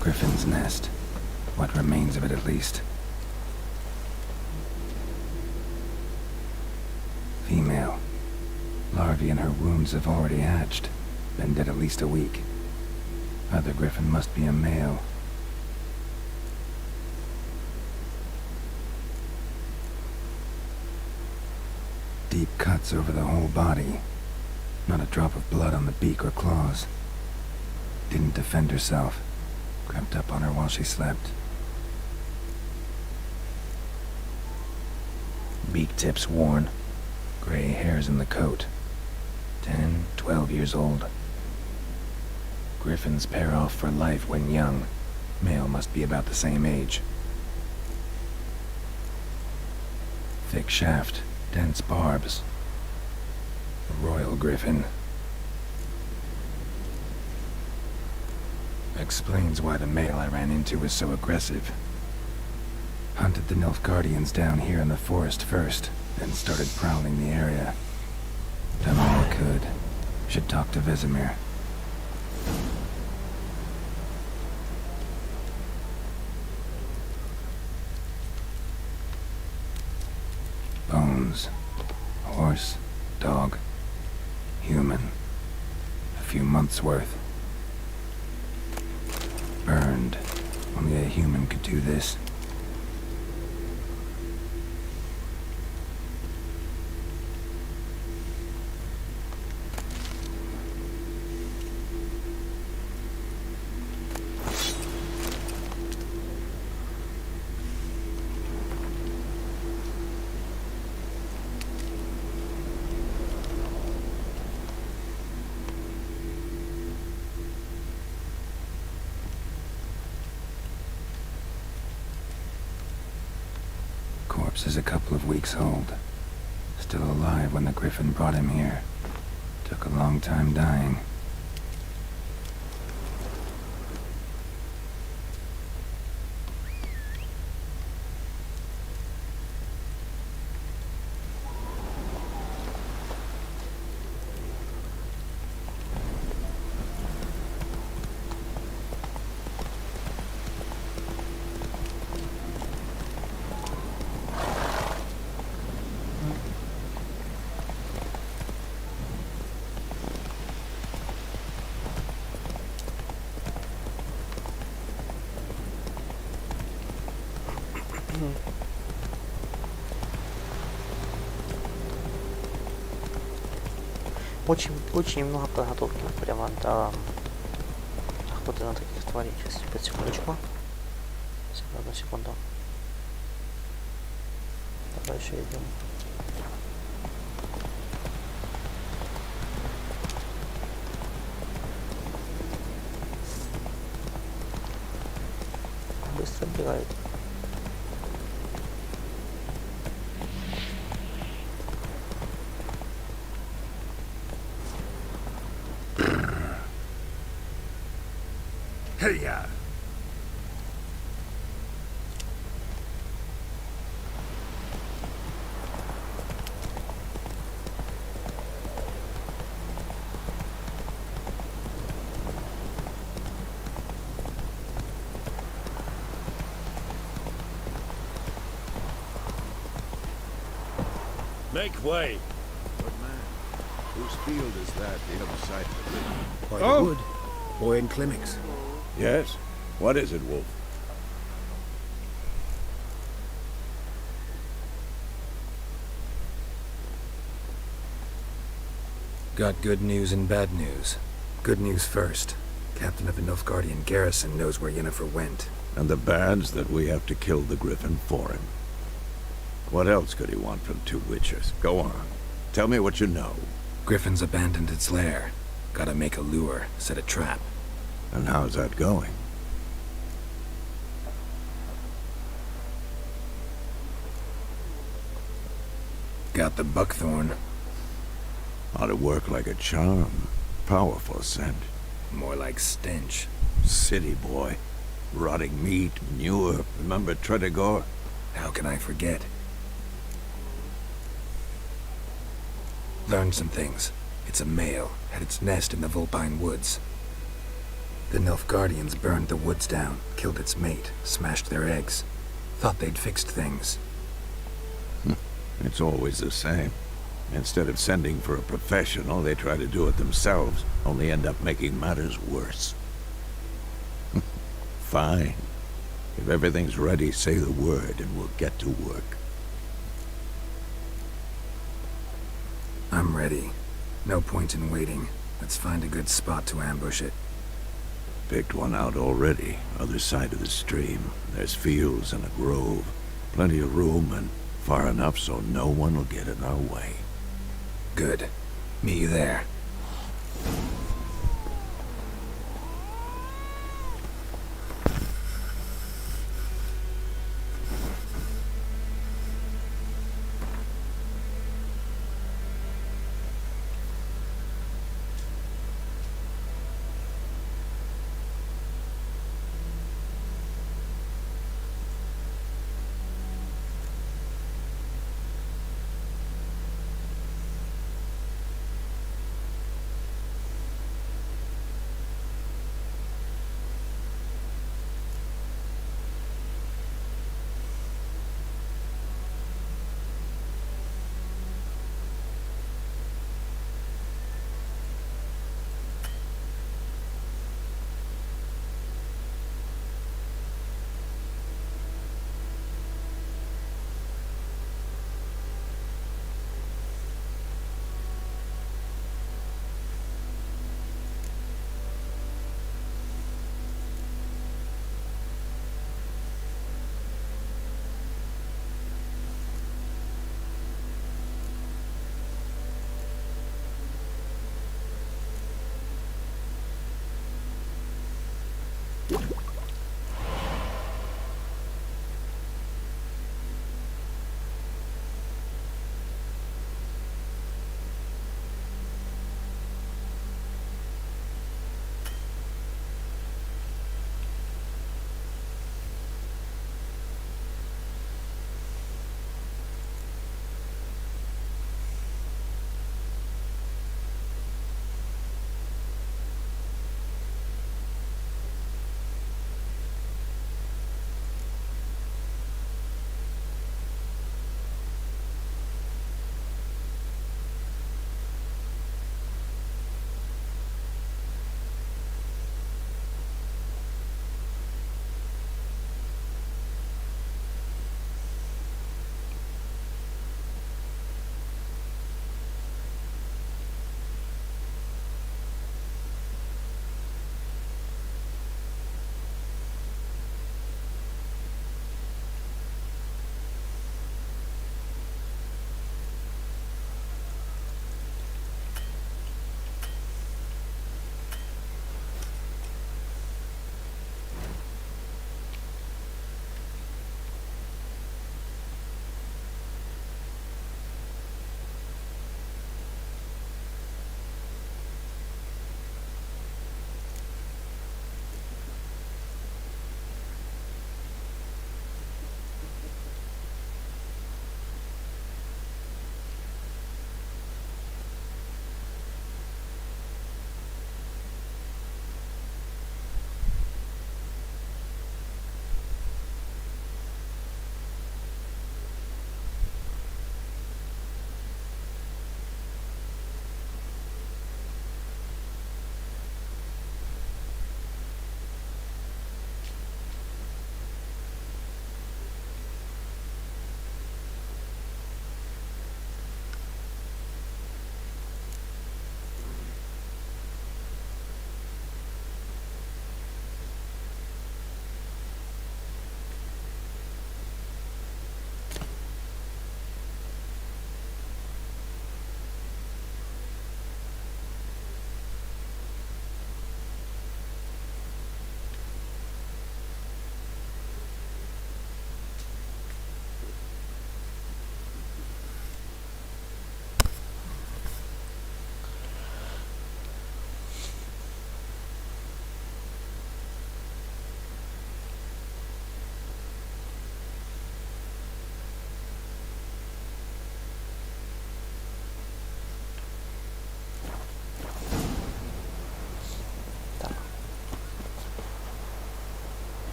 Griffin's nest. What remains of it, at least. Female. Larvae in her wounds have already hatched. Been dead at least a week. Other griffin must be a male. Deep cuts over the whole body. Not a drop of blood on the beak or claws. Didn't defend herself. Crept up on her while she slept. Beak tips worn. Gray hairs in the coat. 10, 12 years old. Griffins pair off for life when young. Male must be about the same age. Thick shaft, dense barbs. A royal griffin. Explains why the male I ran into was so aggressive. Hunted the Nilfgaardians down here in the forest first, then started prowling the area. Done all I could. Should talk to Vesemir. Bones. Horse. Dog. Human. A few months' worth. Burned. Only a human could do this. Corpse is a couple of weeks old. Still alive when the griffin brought him here. Took a long time dying. Очень много подготовки прямо до охоты на таких тварей. Сейчас, 5 секундочку. Одну секунду. Дальше идем. Быстро бегает. Hey-ya! Make way. Good man. Whose field is that the other side of the river? By the wood. Boy in Climmix. Yes? What is it, Wolf? Got good news and bad news. Good news first. Captain of the Nilfgaardian garrison knows where Yennefer went. And the bad's that we have to kill the griffin for him. What else could he want from two witches? Go on. Tell me what you know. Griffin's abandoned its lair. Gotta make a lure, set a trap. And how's that going? Got the buckthorn. Ought to work like a charm. Powerful scent. More like stench. City boy. Rotting meat, manure. Remember Tredegor? How can I forget? Learned some things. It's a male. Had its nest in the Vulpine Woods. The Nilfgaardians burned the woods down, killed its mate, smashed their eggs. Thought they'd fixed things. It's always the same. Instead of sending for a professional, they try to do it themselves, only end up making matters worse. Fine. If everything's ready, say the word and we'll get to work. I'm ready. No point in waiting. Let's find a good spot to ambush it. Picked one out already, other side of the stream. There's fields and a grove. Plenty of room and far enough so no one will get in our way. Good. Meet you there.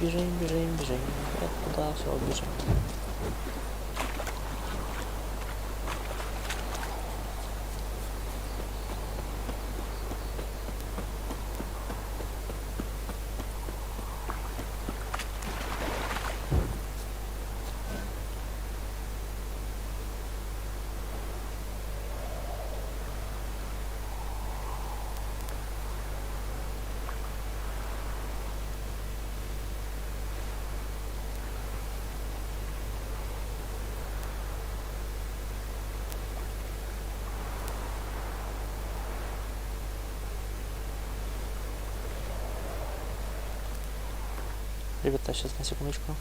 Бежим, бежим, бежим. Вот туда все, бежим. Ребята, сейчас на секундочку.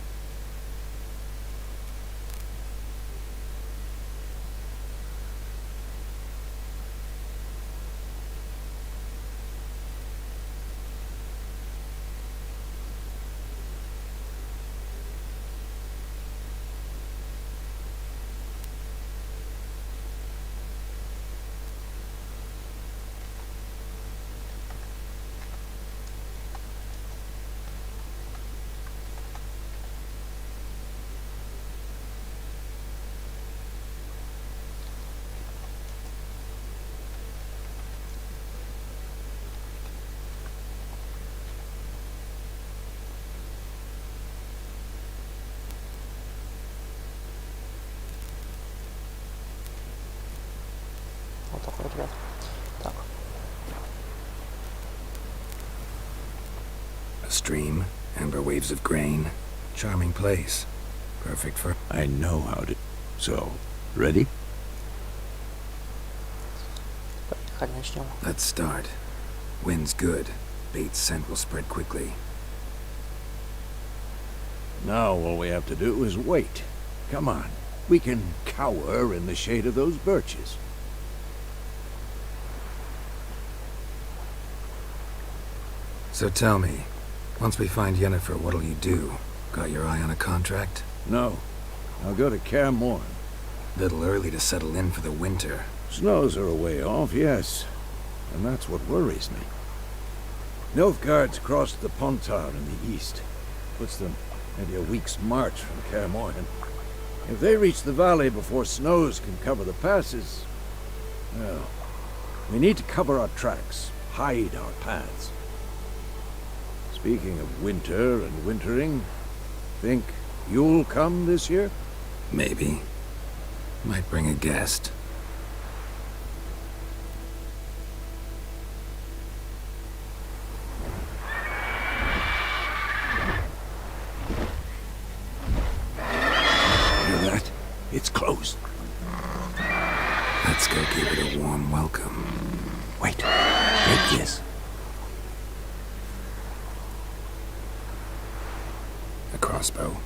Вот такой вот, ребят. Так. A stream, amber waves of grain. Charming place. Perfect for... I know how to... So, ready? Начнем. Let's start. Wind's good. Bait's scent will spread quickly. Now all we have to do is wait. Come on. We can cower in the shade of those birches. So tell me, once we find Yennefer, what'll you do? Got your eye on a contract? No. I'll go to Kaer Morhen. Little early to settle in for the winter. Snows are a way off, yes. And that's what worries me. Nilfgaard's crossed the Pontar in the east. Puts them maybe a week's march from Kaer Morhen. If they reach the valley before snows can cover the passes, well, we need to cover our tracks, hide our paths. Speaking of winter and wintering, think you'll come this year? Maybe. Might bring a guest. Hear that? It's close. Let's go give it a warm welcome. Wait. Take this. A crossbow.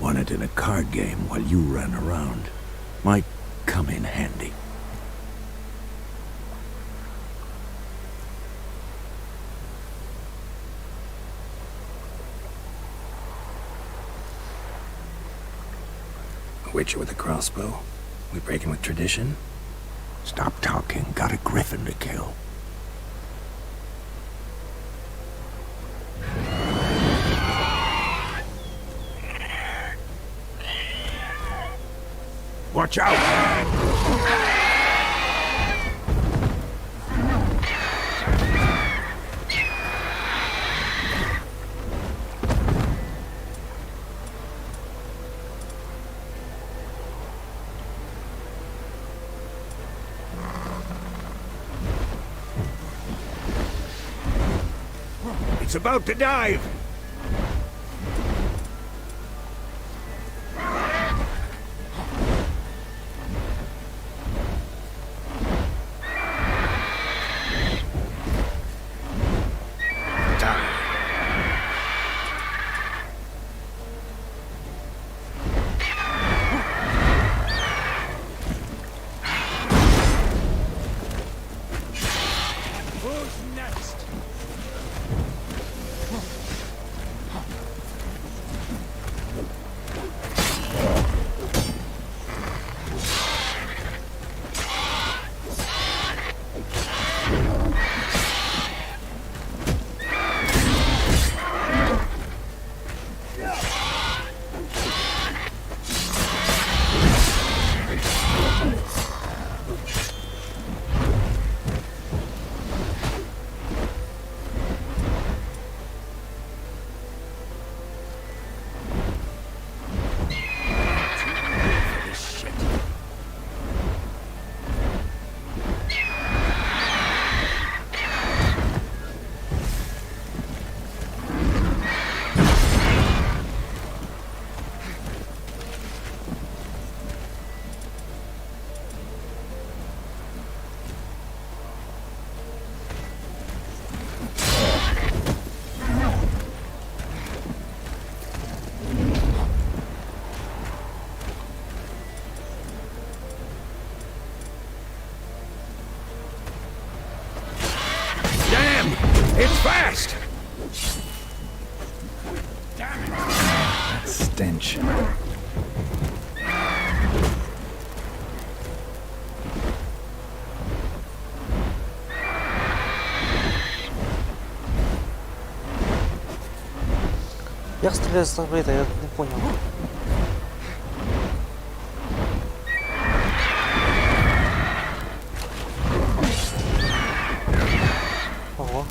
Won it in a card game while you ran around. Might come in handy. A witcher with a crossbow. We breaking with tradition? Stop talking. Got a griffin to kill. Watch out! It's about to dive! stench. Я стреляю с это, я не понял. Ого.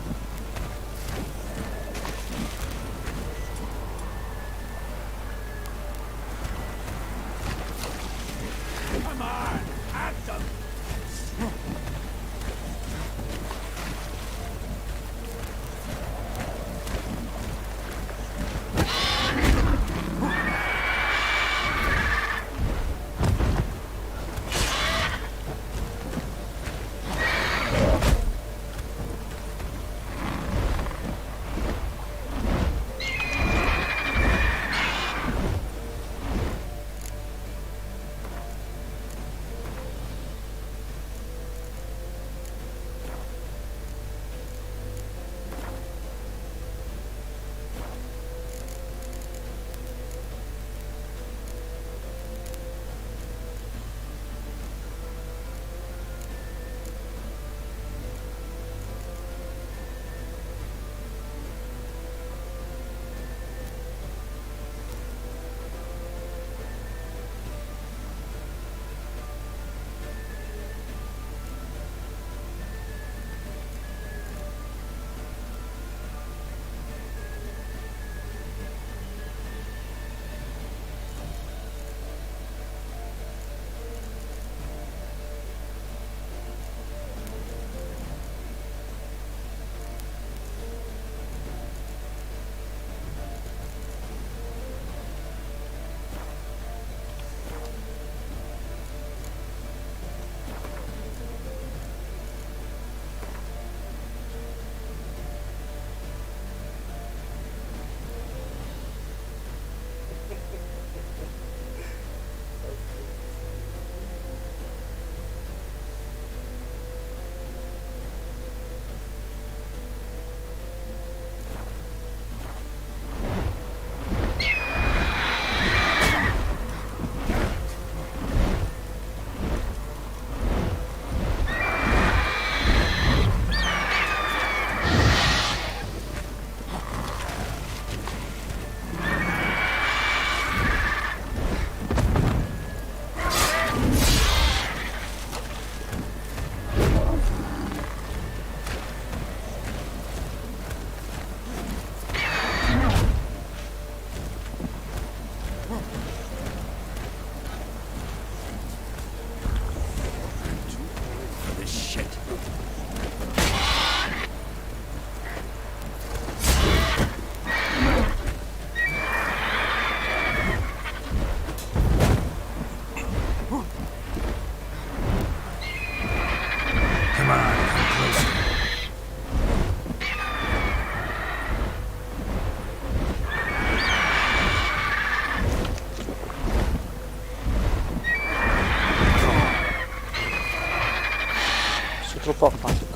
Трупак нафиг.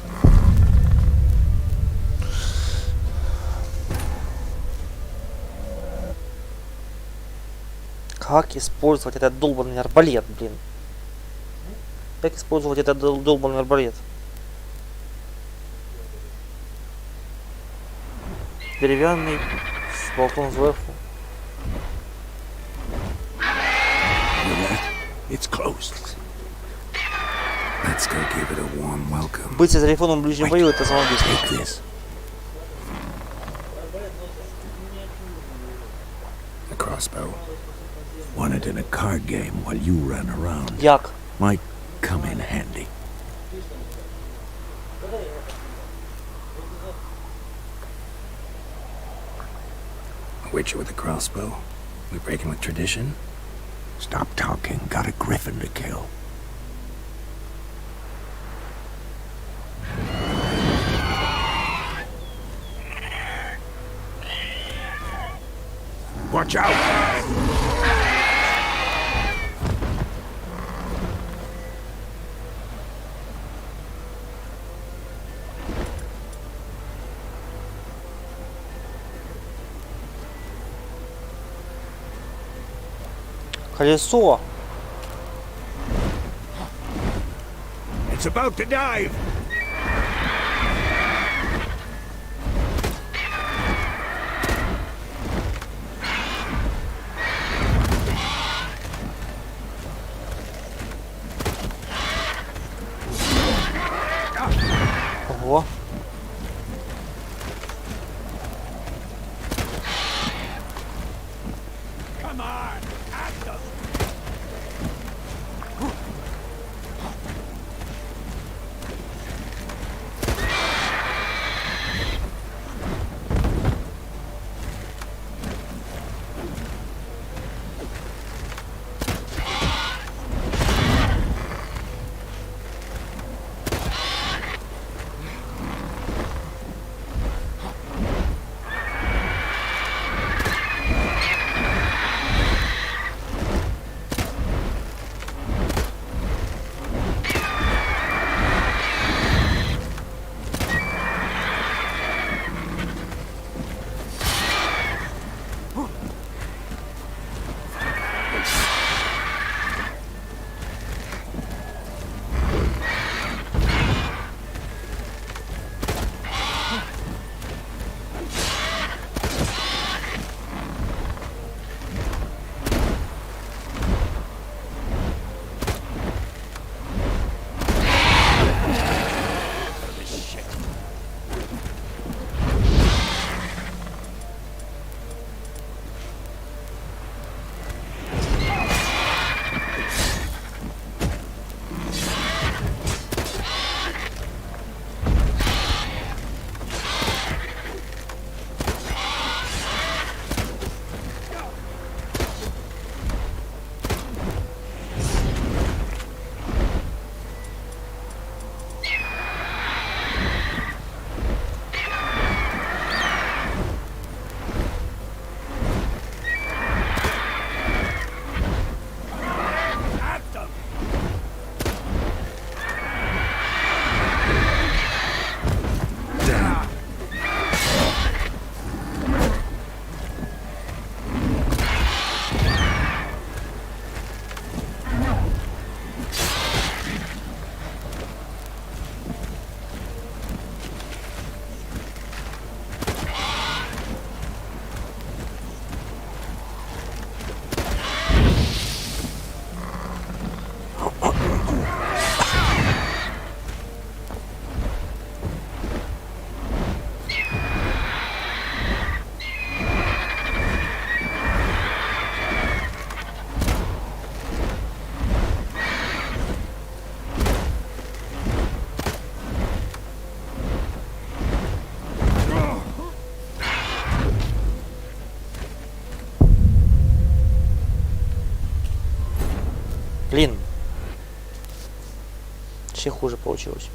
Как использовать этот долбанный арбалет, блин? Как использовать этот долбанный арбалет? Деревянный, с болтом сверху. It's closed. Let's go give it a warm welcome. Быть за телефоном в ближнем бою — это самоубийство. A crossbow. Won it in a card game while you ran around. Як? Might come in handy. A witcher with a crossbow? We breaking with tradition? Stop talking. Got a griffin to kill. Watch out! Колесо. It's about to dive. Ого. Come on, act them. Блин. Еще хуже получилось.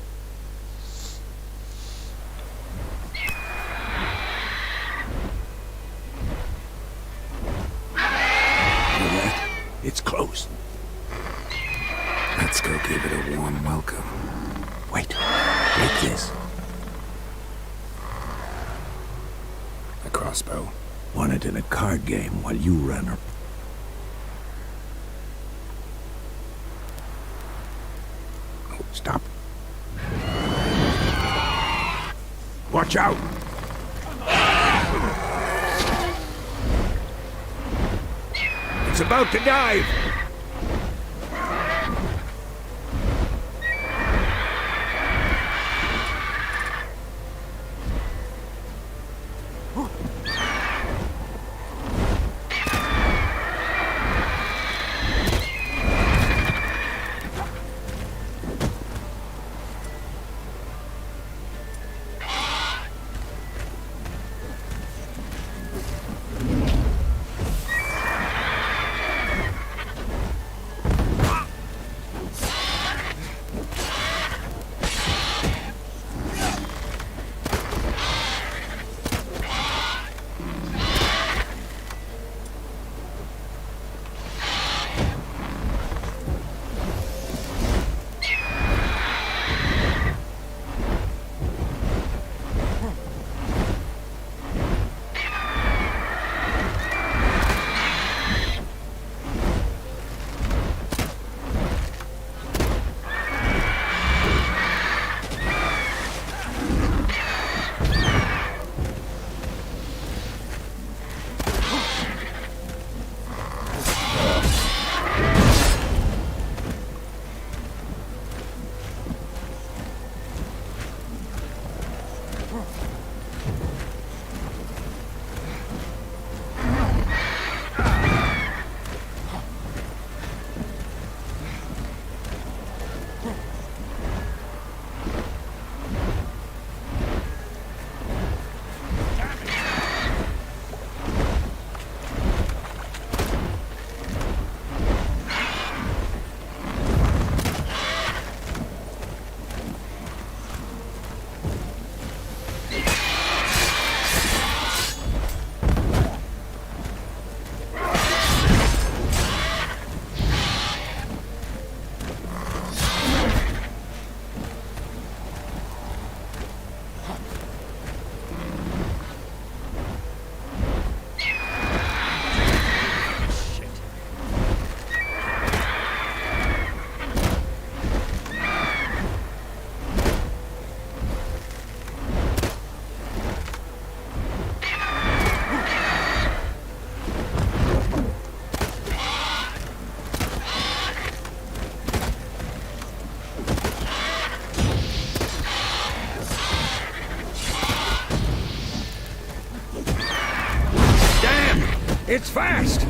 It's closed. Let's go give it a warm welcome. Wait. Take this. A crossbow. Won it in a card game while you ran her. Stop. Watch out! It's about to dive! fast!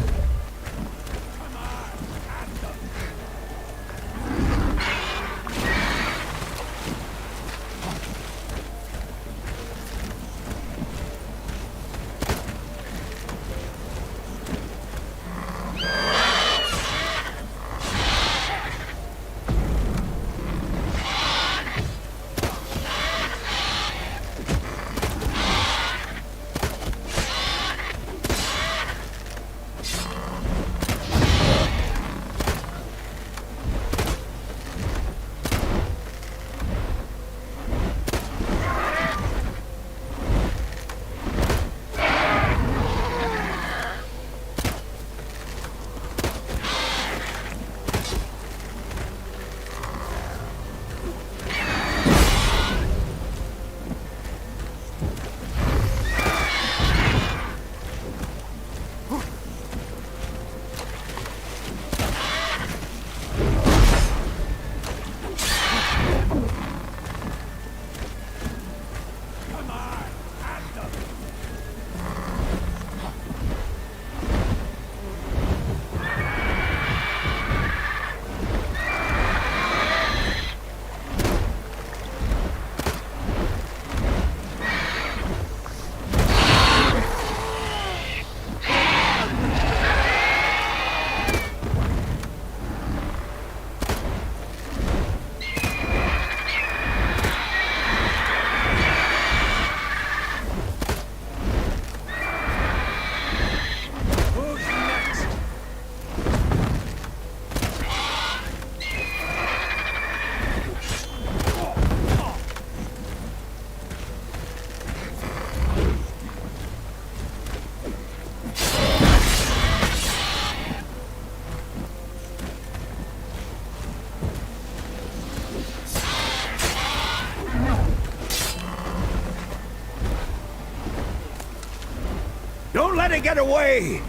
Don't let it get away!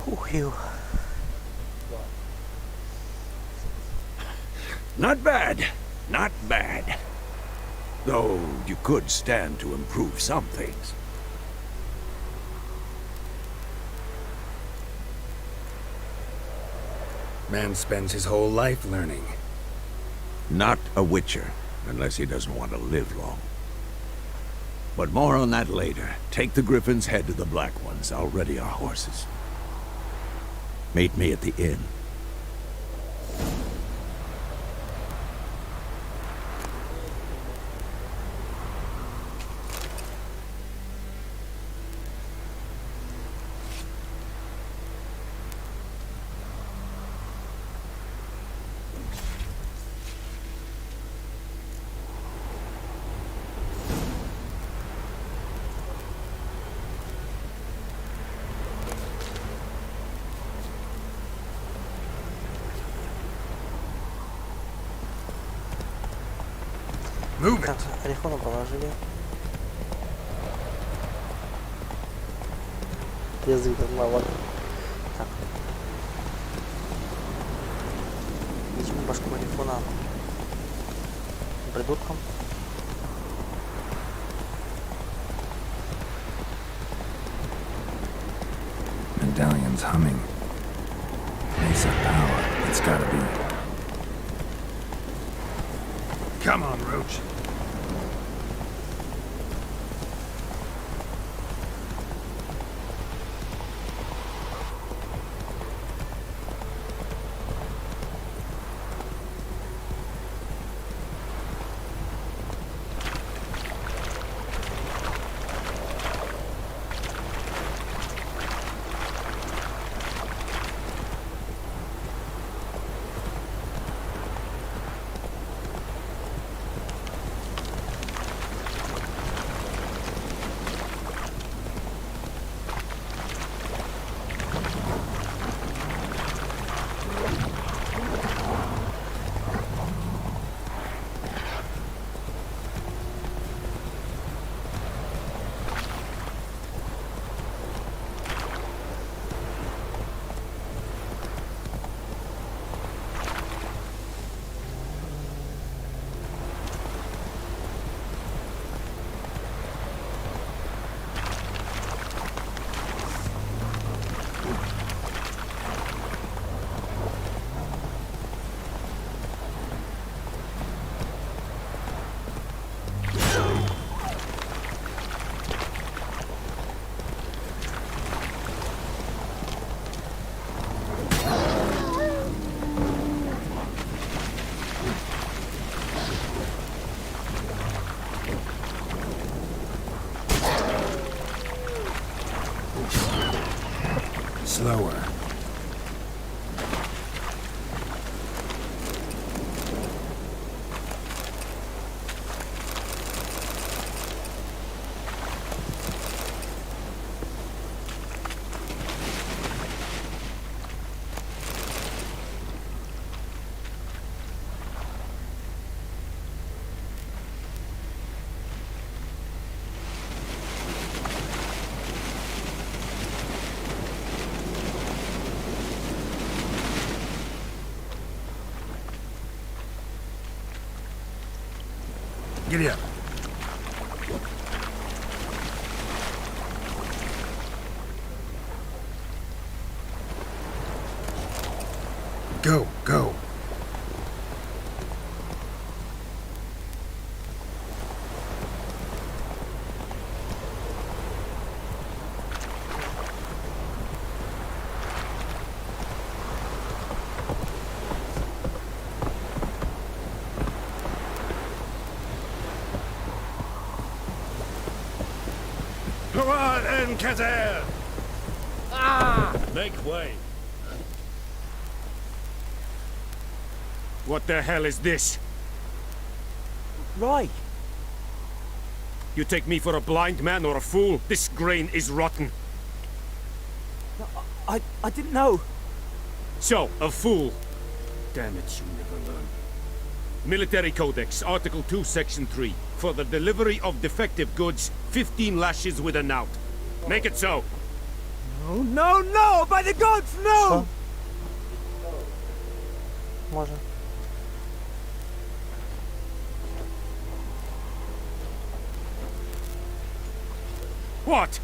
Ухью. Not bad. Not bad. Though you could stand to improve some things. Man spends his whole life learning. Not a witcher, unless he doesn't want to live long. But more on that later. Take the griffin's head to the Black Ones. I'll ready our horses. Meet me at the inn. Так, грифона положили. Язык мало. Так. Видимо, башку грифона придурком. Medallion's humming. Ace of power. It's gotta be. Come on, Roach. Slower. Giddy up. Go, go. Come on, Encater! Ah! Make way. What the hell is this? Right. You take me for a blind man or a fool? This grain is rotten. No, I didn't know. So, a fool. Damn it, you never learn. Military Codex, Article 2, Section 3. For the delivery of defective goods, 15 lashes with a knout. Make it so. Oh, no, no! By the gods, no! Можно. What?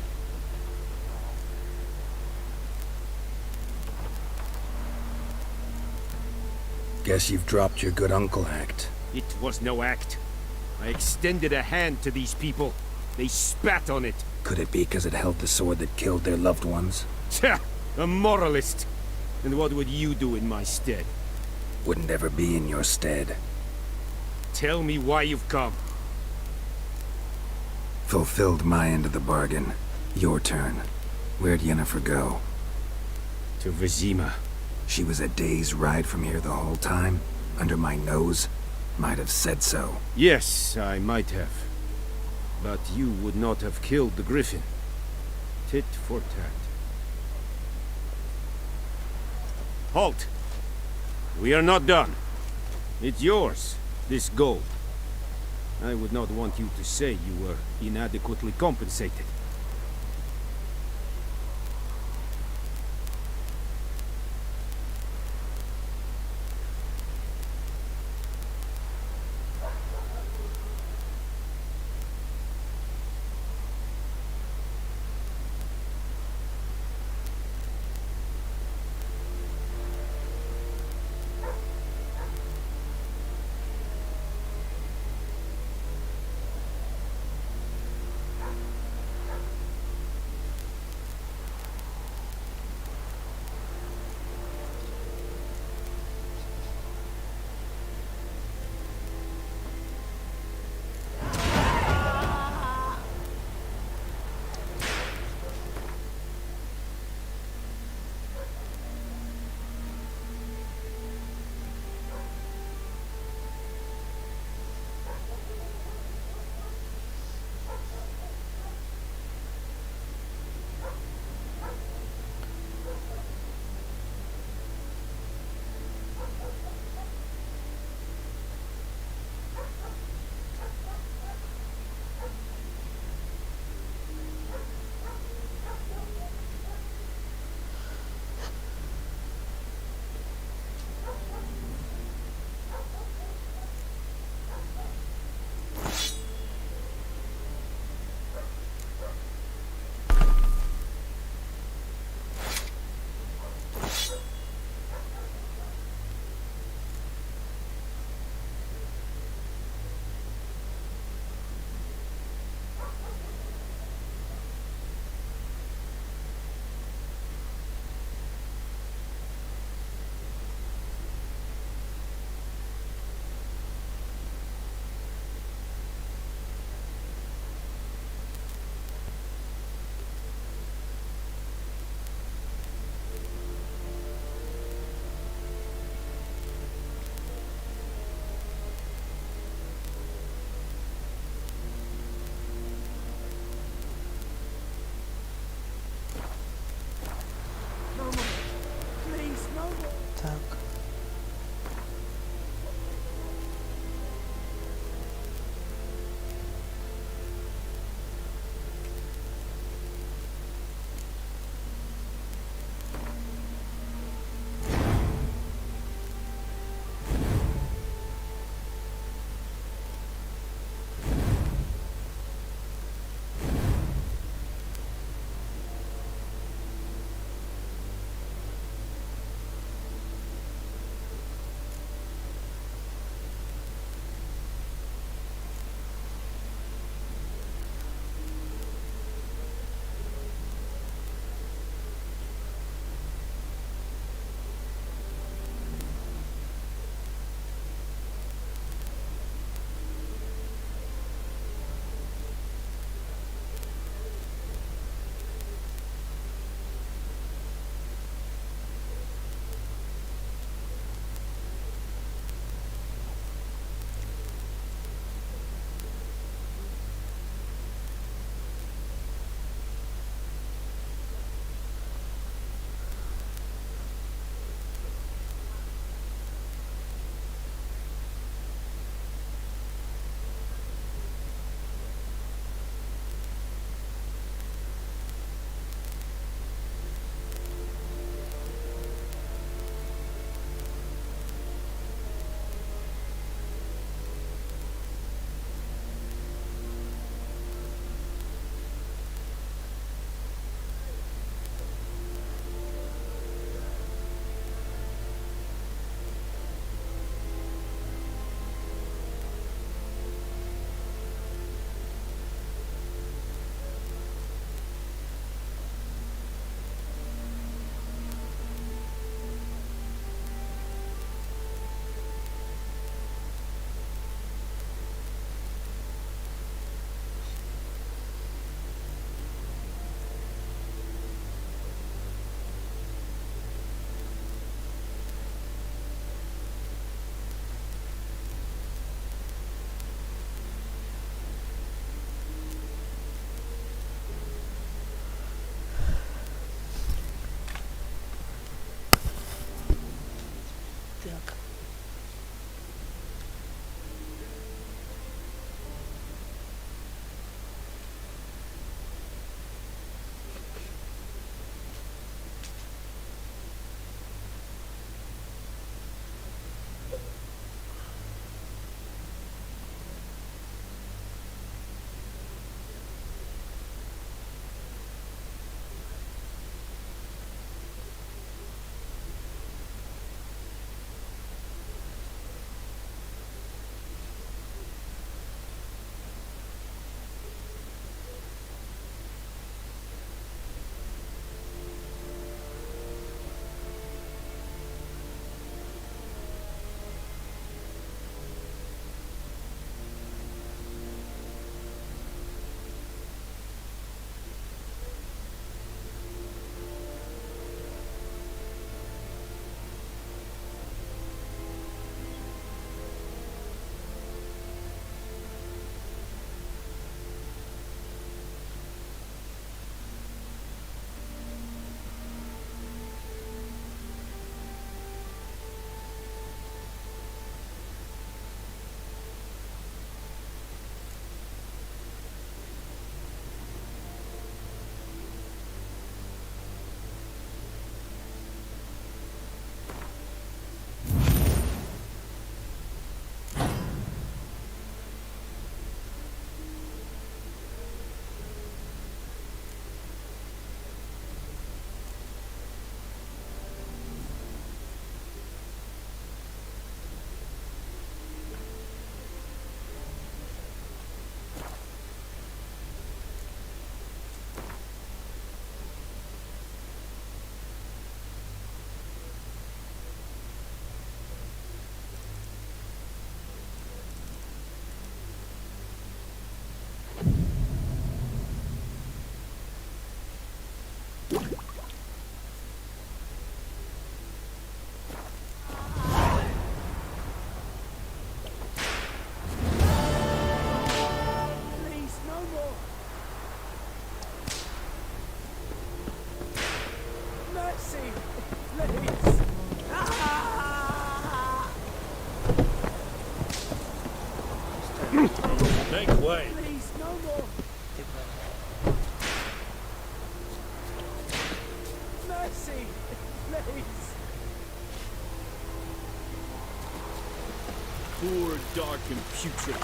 Guess you've dropped your good uncle act. It was no act. I extended a hand to these people. They spat on it. Could it be because it held the sword that killed their loved ones? Tja, a moralist. And what would you do in my stead? Wouldn't ever be in your stead. Tell me why you've come. Fulfilled my end of the bargain. Your turn. Where'd Yennefer go? To Vizima. She was a day's ride from here the whole time? Under my nose? Might have said so. Yes, I might have. But you would not have killed the griffin. Tit for tat. Halt! We are not done. It's yours, this gold. I would not want you to say you were inadequately compensated. Make way. Please, no more. Mercy, please. Poor, dark, and putrid.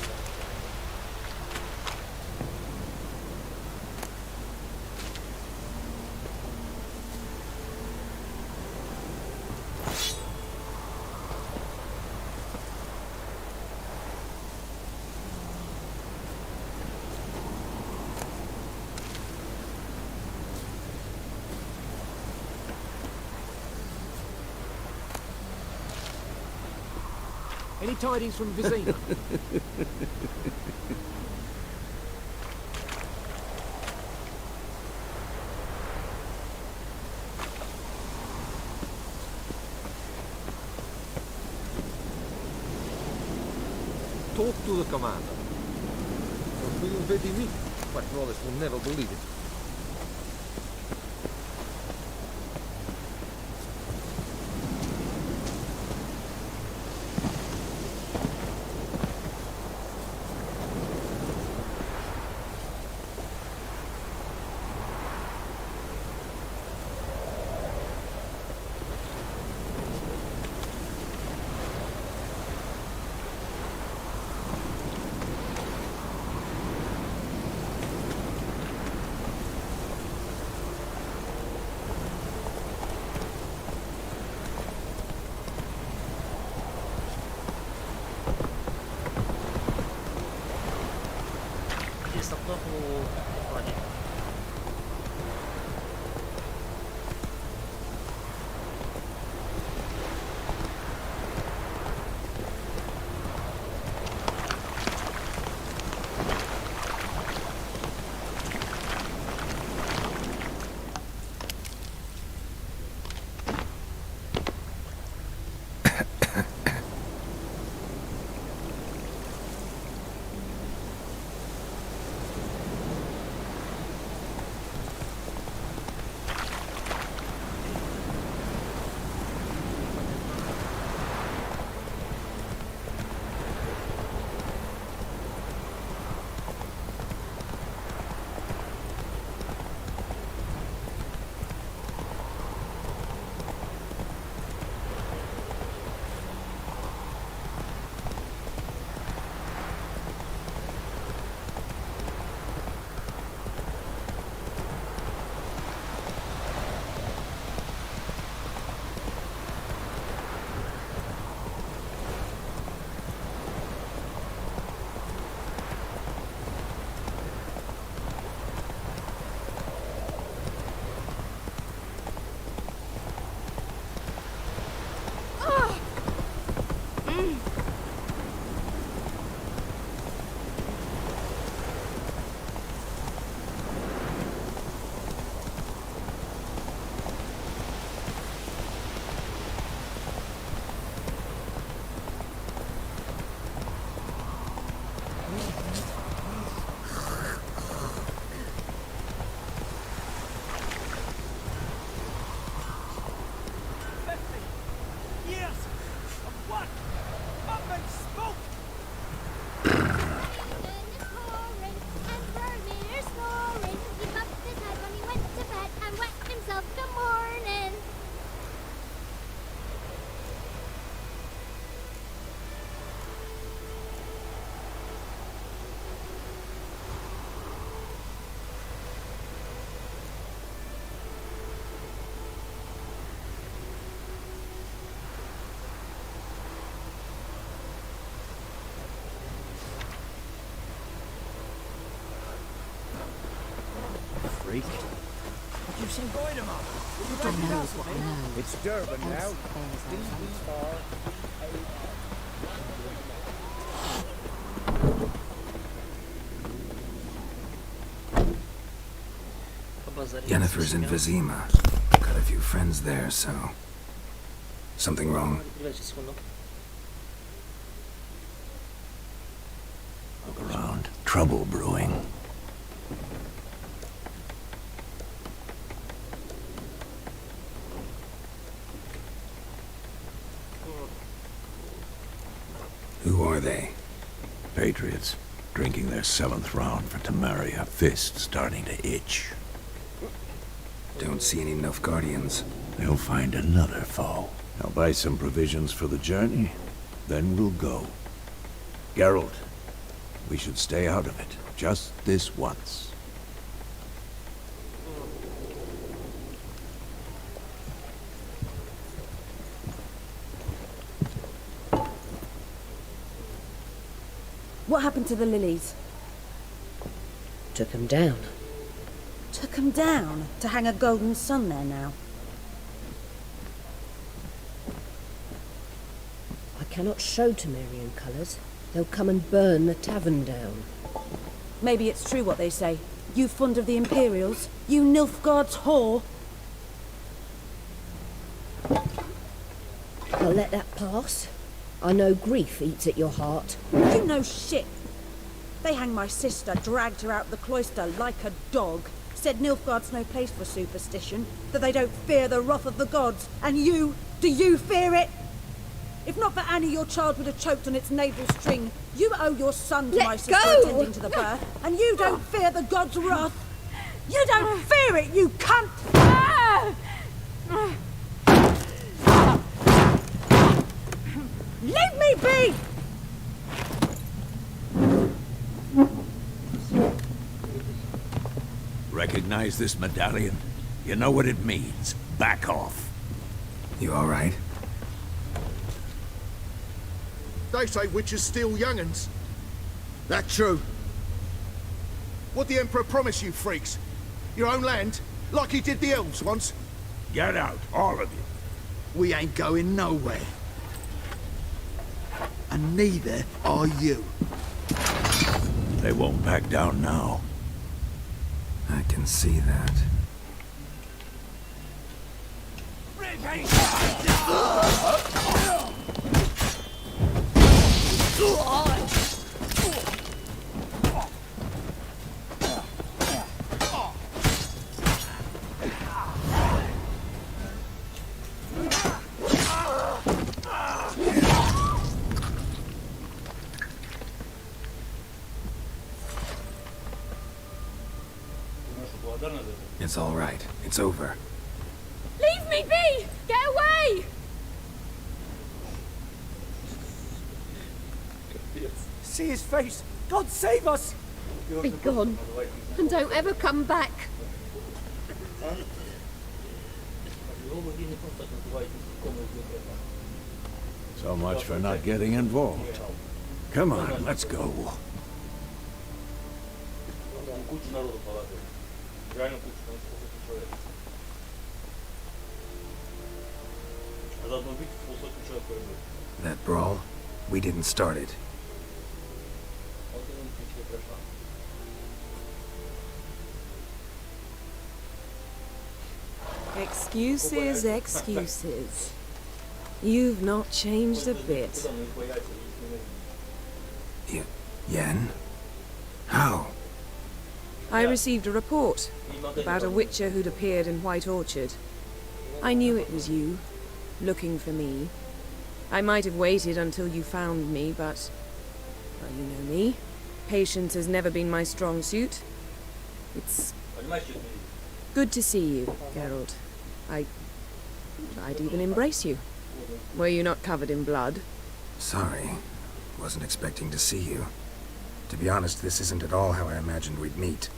Any tidings from Vizina? Talk to the commander. Will you Vedimik? But Wallace will never believe it. Freak. What you say? I know what I know. It's Durban now. Else bears out. Yennefer's in Vizima. Got a few friends there, so... Something wrong? Look around. Trouble brewing. Who are they? Patriots. Drinking their 7th round for Tamaria, fist starting to itch. Don't see any Nilfgaardians. They'll find another foe. I'll buy some provisions for the journey, then we'll go. Geralt, we should stay out of it, just this once. What happened to the lilies? Took 'em down. Took 'em down to hang a golden sun there now. I cannot show Temerian colours. They'll come and burn the tavern down. Maybe it's true what they say. You fond of the Imperials? You Nilfgaard's whore? I'll let that pass. I know grief eats at your heart. You know shit. They hanged my sister, dragged her out of the cloister like a dog. Said Nilfgaard's no place for superstition, that they don't fear the wrath of the gods. And you, do you fear it? If not for Annie, your child would have choked on its navel string. You owe your son to my sister attending to the birth, and you don't fear the gods' wrath. You don't fear it, you cunt! Leave me be! Recognize this medallion? You know what it means. Back off. You all right? They say witches steal young'uns. That true? What the Emperor promise you, freaks? Your own land? Like he did the elves once? Get out, all of you. We ain't going nowhere. And neither are you. They won't back down now. I can see that. It's all right. It's over. Leave me be! Get away! See his face! God save us! Be gone, and don't ever come back. So much for not getting involved. Come on, let's go. That brawl, we didn't start it. Excuses, excuses. You've not changed a bit. Yen? How? I received a report about a witcher who'd appeared in White Orchard. I knew it was you, looking for me. I might have waited until you found me, but... well, you know me. Patience has never been my strong suit. It's good to see you, Geralt. I'd even embrace you. Were you not covered in blood? Sorry. Wasn't expecting to see you. To be honest, this isn't at all how I imagined we'd meet.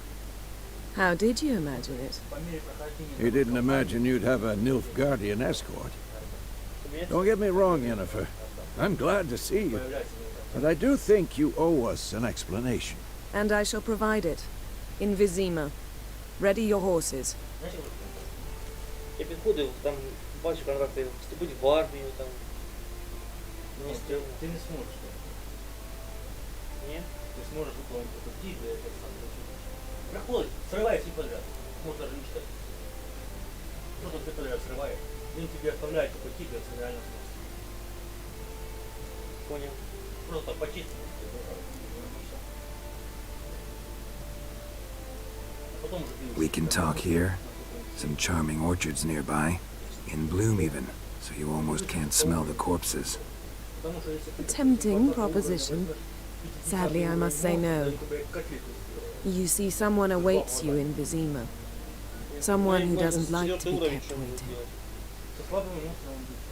How did you imagine it? You didn't imagine you'd have a Nilfgaardian escort. Don't get me wrong, Yennefer. I'm glad to see you. But I do think you owe us an explanation. And I shall provide it. In Vizima. Ready your horses. Я підходив, там бачу контракти вступити в армію, там. Ты не сможешь. Ні? Ты сможешь выполнить этот день, да, это сам. Проходит, срывай все подряд. Можно даже не читать. Что-то ты подряд срываешь. Он тебе оставляет такой тип, это реально сложно. Понял. Просто почистить. We can talk here. Some charming orchards nearby. In bloom even, so you almost can't smell the corpses. A tempting proposition. Sadly, I must say no. You see, someone awaits you in Vizima. Someone who doesn't like to be kept waiting.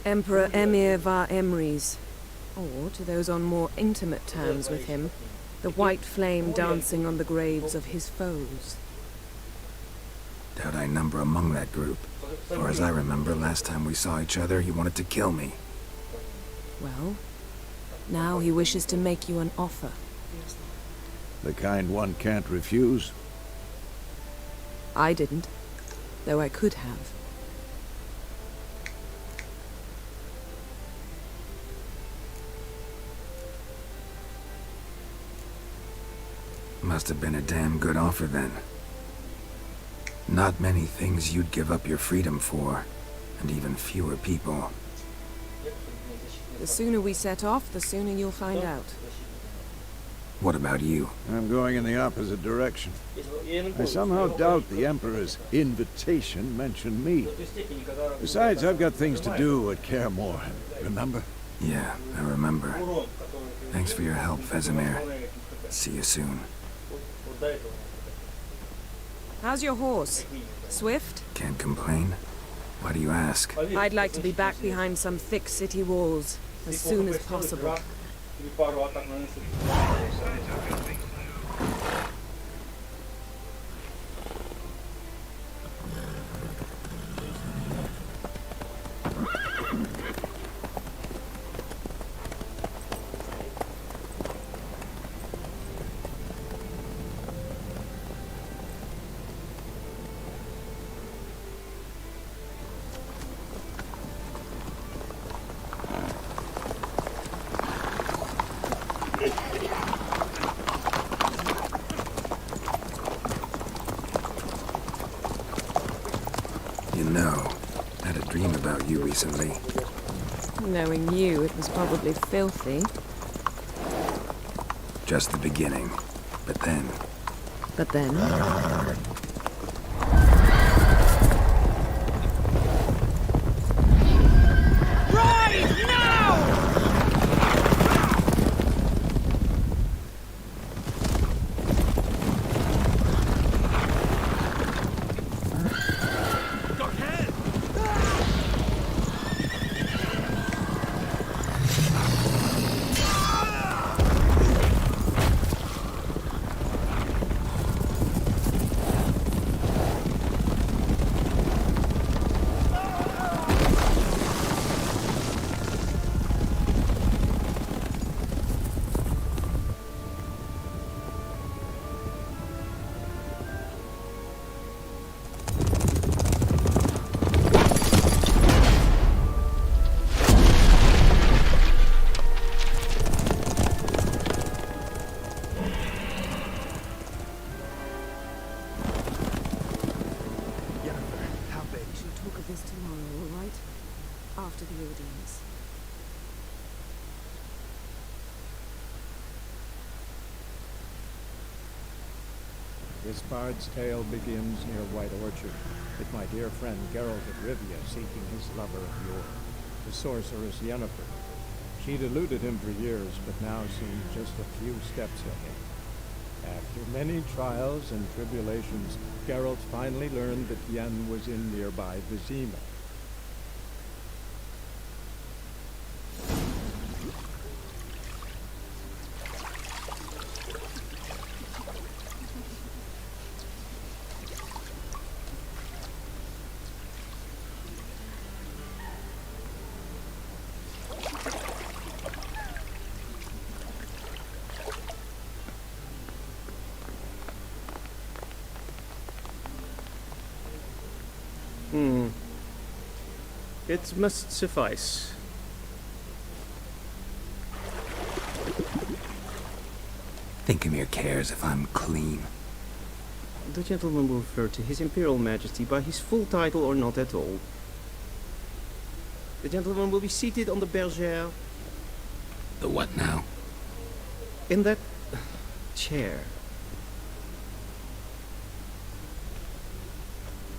Emperor Emir var Emrys, or, to those on more intimate terms with him, the white flame dancing on the graves of his foes. Doubt I number among that group. For as I remember, last time we saw each other, he wanted to kill me. Well, now he wishes to make you an offer. The kind one can't refuse? I didn't, though I could have. Must have been a damn good offer then. Not many things you'd give up your freedom for, and even fewer people. The sooner we set off, the sooner you'll find out. What about you? I'm going in the opposite direction. I somehow doubt the Emperor's invitation mentioned me. Besides, I've got things to do at Kaer Morhen, remember? Yeah, I remember. Thanks for your help, Vesemir. See you soon. How's your horse? Swift? Can't complain. Why do you ask? I'd like to be back behind some thick city walls as soon as possible. You know, I had a dream about you recently. Knowing you, it was probably filthy. Just the beginning. But then... But then? After the audience. This bard's tale begins near White Orchard, with my dear friend Geralt of Rivia seeking his lover of yore, the sorceress Yennefer. She'd eluded him for years, but now seemed just a few steps ahead. After many trials and tribulations, Geralt finally learned that Yen was in nearby Vizima. It must suffice. Thinkamir cares if I'm clean. The gentleman will refer to His Imperial Majesty by his full title or not at all. The gentleman will be seated on the bergère. The what now? In that chair.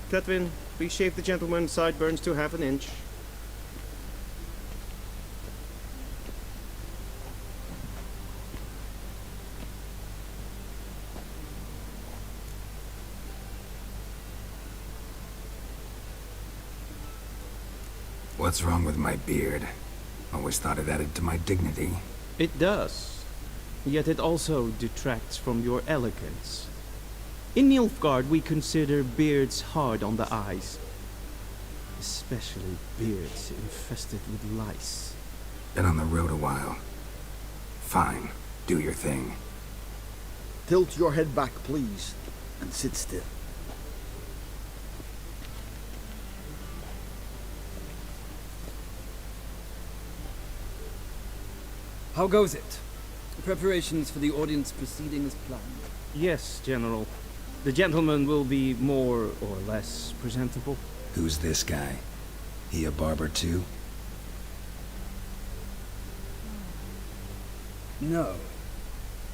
Cletwin, please shave the gentleman's sideburns to half an inch. What's wrong with my beard? Always thought it added to my dignity. It does. Yet it also detracts from your elegance. In Nilfgaard, we consider beards hard on the eyes. Especially beards infested with lice. Been on the road a while. Fine. Do your thing. Tilt your head back, please, and sit still. How goes it? Preparations for the audience proceeding as planned? Yes, General. The gentleman will be more or less presentable. Who's this guy? He a barber too? No.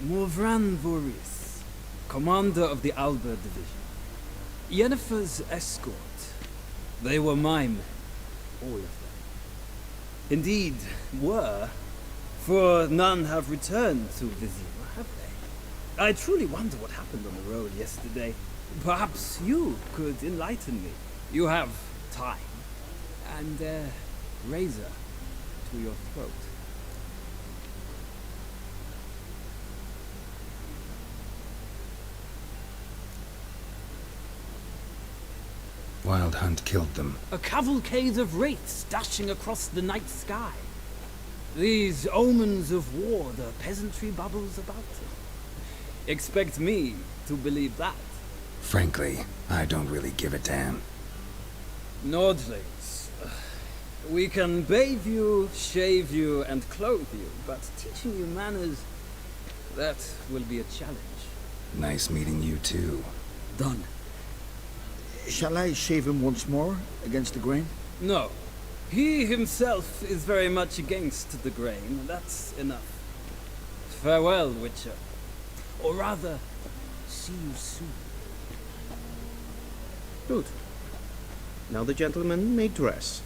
Morvran Voris, commander of the Alba division. Yennefer's escort. They were my men. All of them. Indeed, were. For none have returned to Vizir, have they? I truly wonder what happened on the road yesterday. Perhaps you could enlighten me. You have time. And a razor to your throat. Wild Hunt killed them. A cavalcade of wraiths dashing across the night sky. These omens of war the peasantry bubbles about. Expect me to believe that. Frankly, I don't really give a damn. Nordlings. We can bathe you, shave you, and clothe you, but teaching you manners, that will be a challenge. Nice meeting you too. Done. Shall I shave him once more, against the grain? No. He himself is very much against the grain. That's enough. Farewell, Witcher. Or rather, see you soon. Good. Now the gentleman may dress.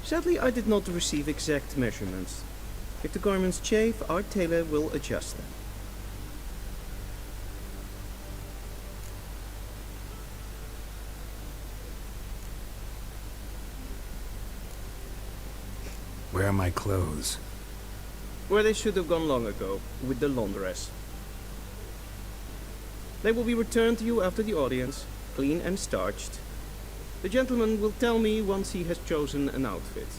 Sadly, I did not receive exact measurements. If the garments chafe, our tailor will adjust them. Where are my clothes? Where they should have gone long ago, with the laundress. They will be returned to you after the audience, clean and starched. The gentleman will tell me once he has chosen an outfit.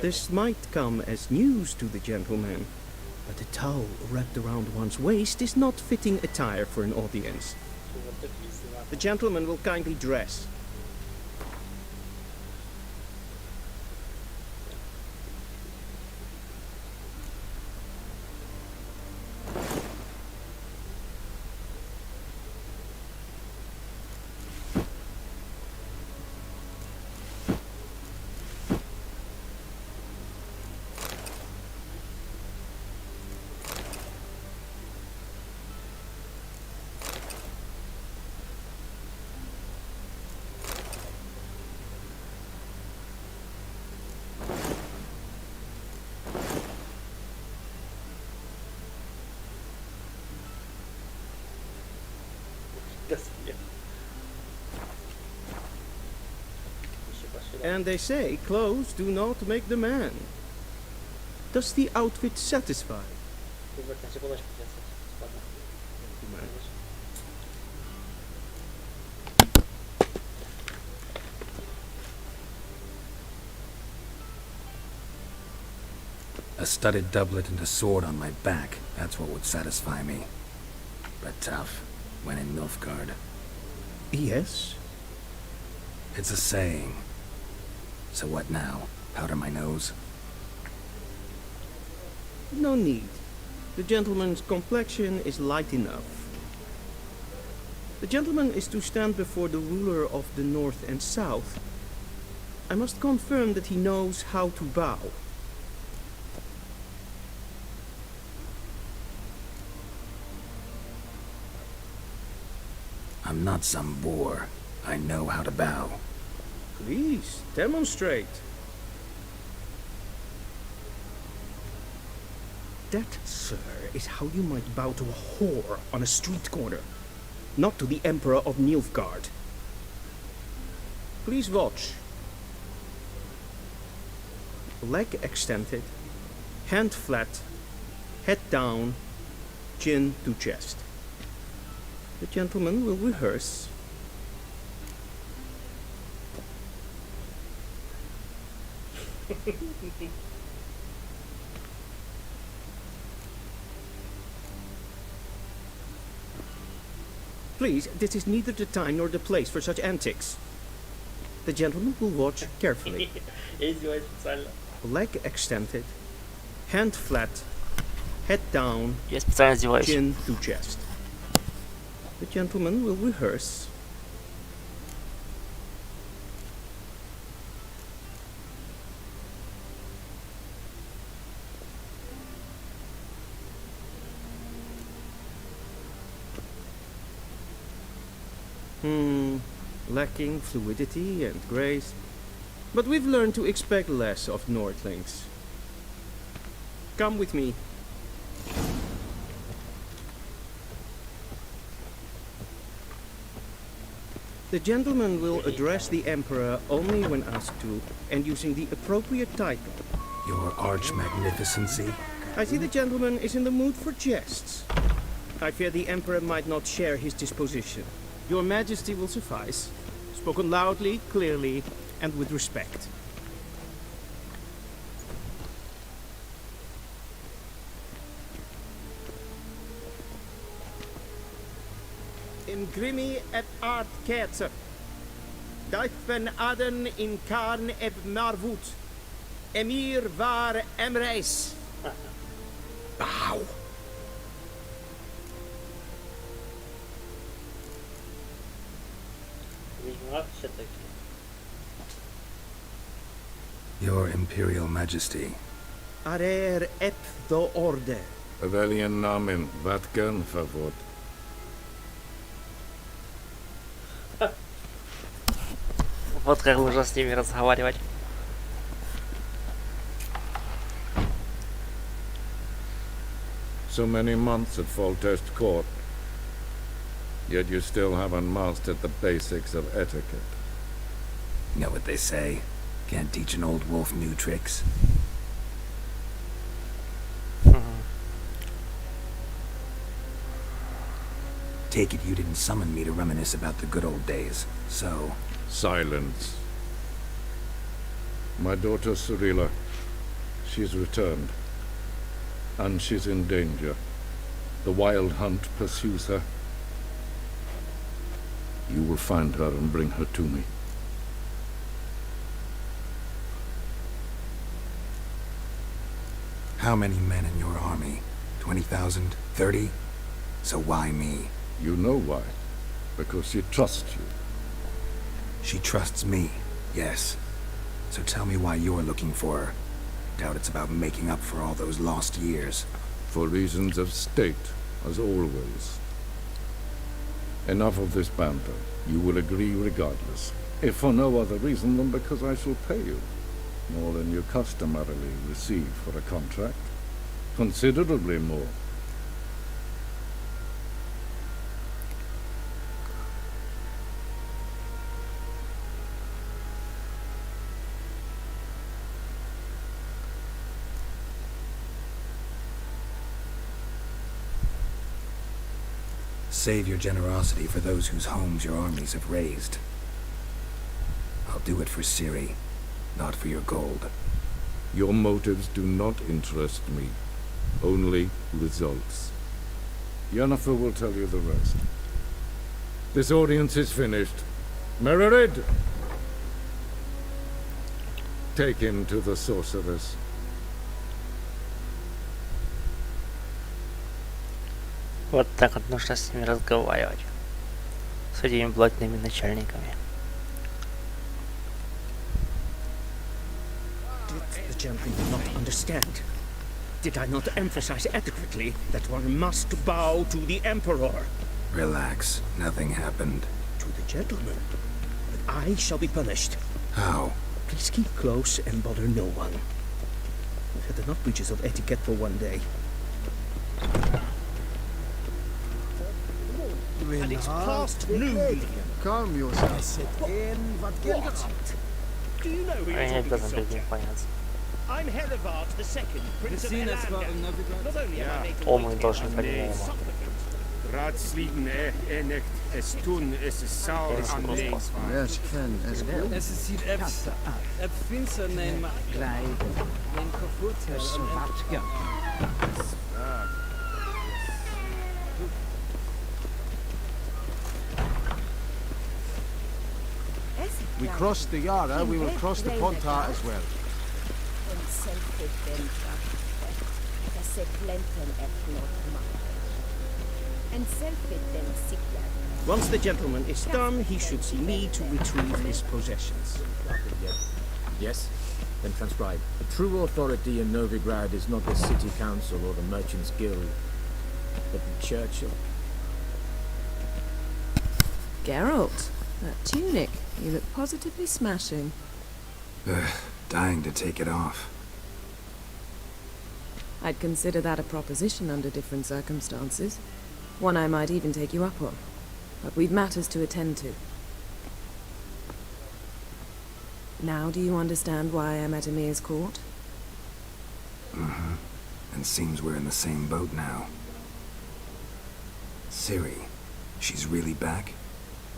This might come as news to the gentleman, but a towel wrapped around one's waist is not fitting attire for an audience. The gentleman will kindly dress. And they say clothes do not make the man. Does the outfit satisfy? A studded doublet and a sword on my back. That's what would satisfy me. But tough, when in Nilfgaard. Yes. It's a saying. So what now? Powder my nose? No need. The gentleman's complexion is light enough. The gentleman is to stand before the ruler of the North and South. I must confirm that he knows how to bow. I'm not some boor. I know how to bow. Please, demonstrate. That, sir, is how you might bow to a whore on a street corner, not to the Emperor of Nilfgaard. Please watch. Leg extended, hand flat, head down, chin to chest. The gentleman will rehearse. Please, this is neither the time nor the place for such antics. The gentleman will watch carefully. Leg extended, hand flat, head down, chin to chest. The gentleman will rehearse. Lacking fluidity and grace. But we've learned to expect less of Nordlings. Come with me. The gentleman will address the Emperor only when asked to, and using the appropriate title. Your Arch-Magnificency? I see the gentleman is in the mood for jests. I fear the Emperor might not share his disposition. Your Majesty will suffice. Spoken loudly, clearly, and with respect. In grimi et art ketzer. Dijven aden in karn eb marvoet. Emir var emreis. Bow. Your Imperial Majesty. Arer ep do orde. Pavilion namen, vatkan favor. Вот как нужно с ними разговаривать. So many months at Foltest Court, yet you still haven't mastered the basics of etiquette. You know what they say? Can't teach an old wolf new tricks. Take it you didn't summon me to reminisce about the good old days, so... Silence. My daughter Cirilla, she's returned. And she's in danger. The wild hunt pursues her. You will find her and bring her to me. How many men in your army? 20,000? 30? So why me? You know why. Because she trusts you. She trusts me, yes. So tell me why you're looking for her. Doubt it's about making up for all those lost years. For reasons of state, as always. Enough of this banter. You will agree regardless. If for no other reason than because I shall pay you. More than you customarily receive for a contract. Considerably more. Save your generosity for those whose homes your armies have razed. I'll do it for Ciri, not for your gold. Your motives do not interest me. Only results. Yennefer will tell you the rest. This audience is finished. Mererid, Take him to the sorceress. Вот так вот нужно с ними разговаривать. С этими блатными начальниками. Did the gentleman not understand? Did I not emphasize adequately that one must bow to the Emperor? Relax. Nothing happened. To the gentleman. But I shall be punished. How? Please keep close and bother no one. We've had enough breaches of etiquette for one day. And it's past noon. Calm yourself. What? Do you know who you're talking to? I'm Herivard II, Prince of Elan. Not only am I making О, мы должны понимать. Ratslieden echt es tun, es ist sauer anlegen. Yes, Ken, es goed. Es ziet het finster nemen. Mijn kapot. Zwart, ja. We crossed the Yara, we will cross the Pontar as well. Once the gentleman is done, he should see me to retrieve his possessions. Yes? Then transcribe. True authority in Novigrad is not the city council or the merchants' guild, but the church of... Geralt, that tunic. You look positively smashing. Dying to take it off. I'd consider that a proposition under different circumstances. One I might even take you up on. But we've matters to attend to. Now do you understand why I'm at Emir's court? Mm-hmm. And seems we're in the same boat now. Ciri, she's really back?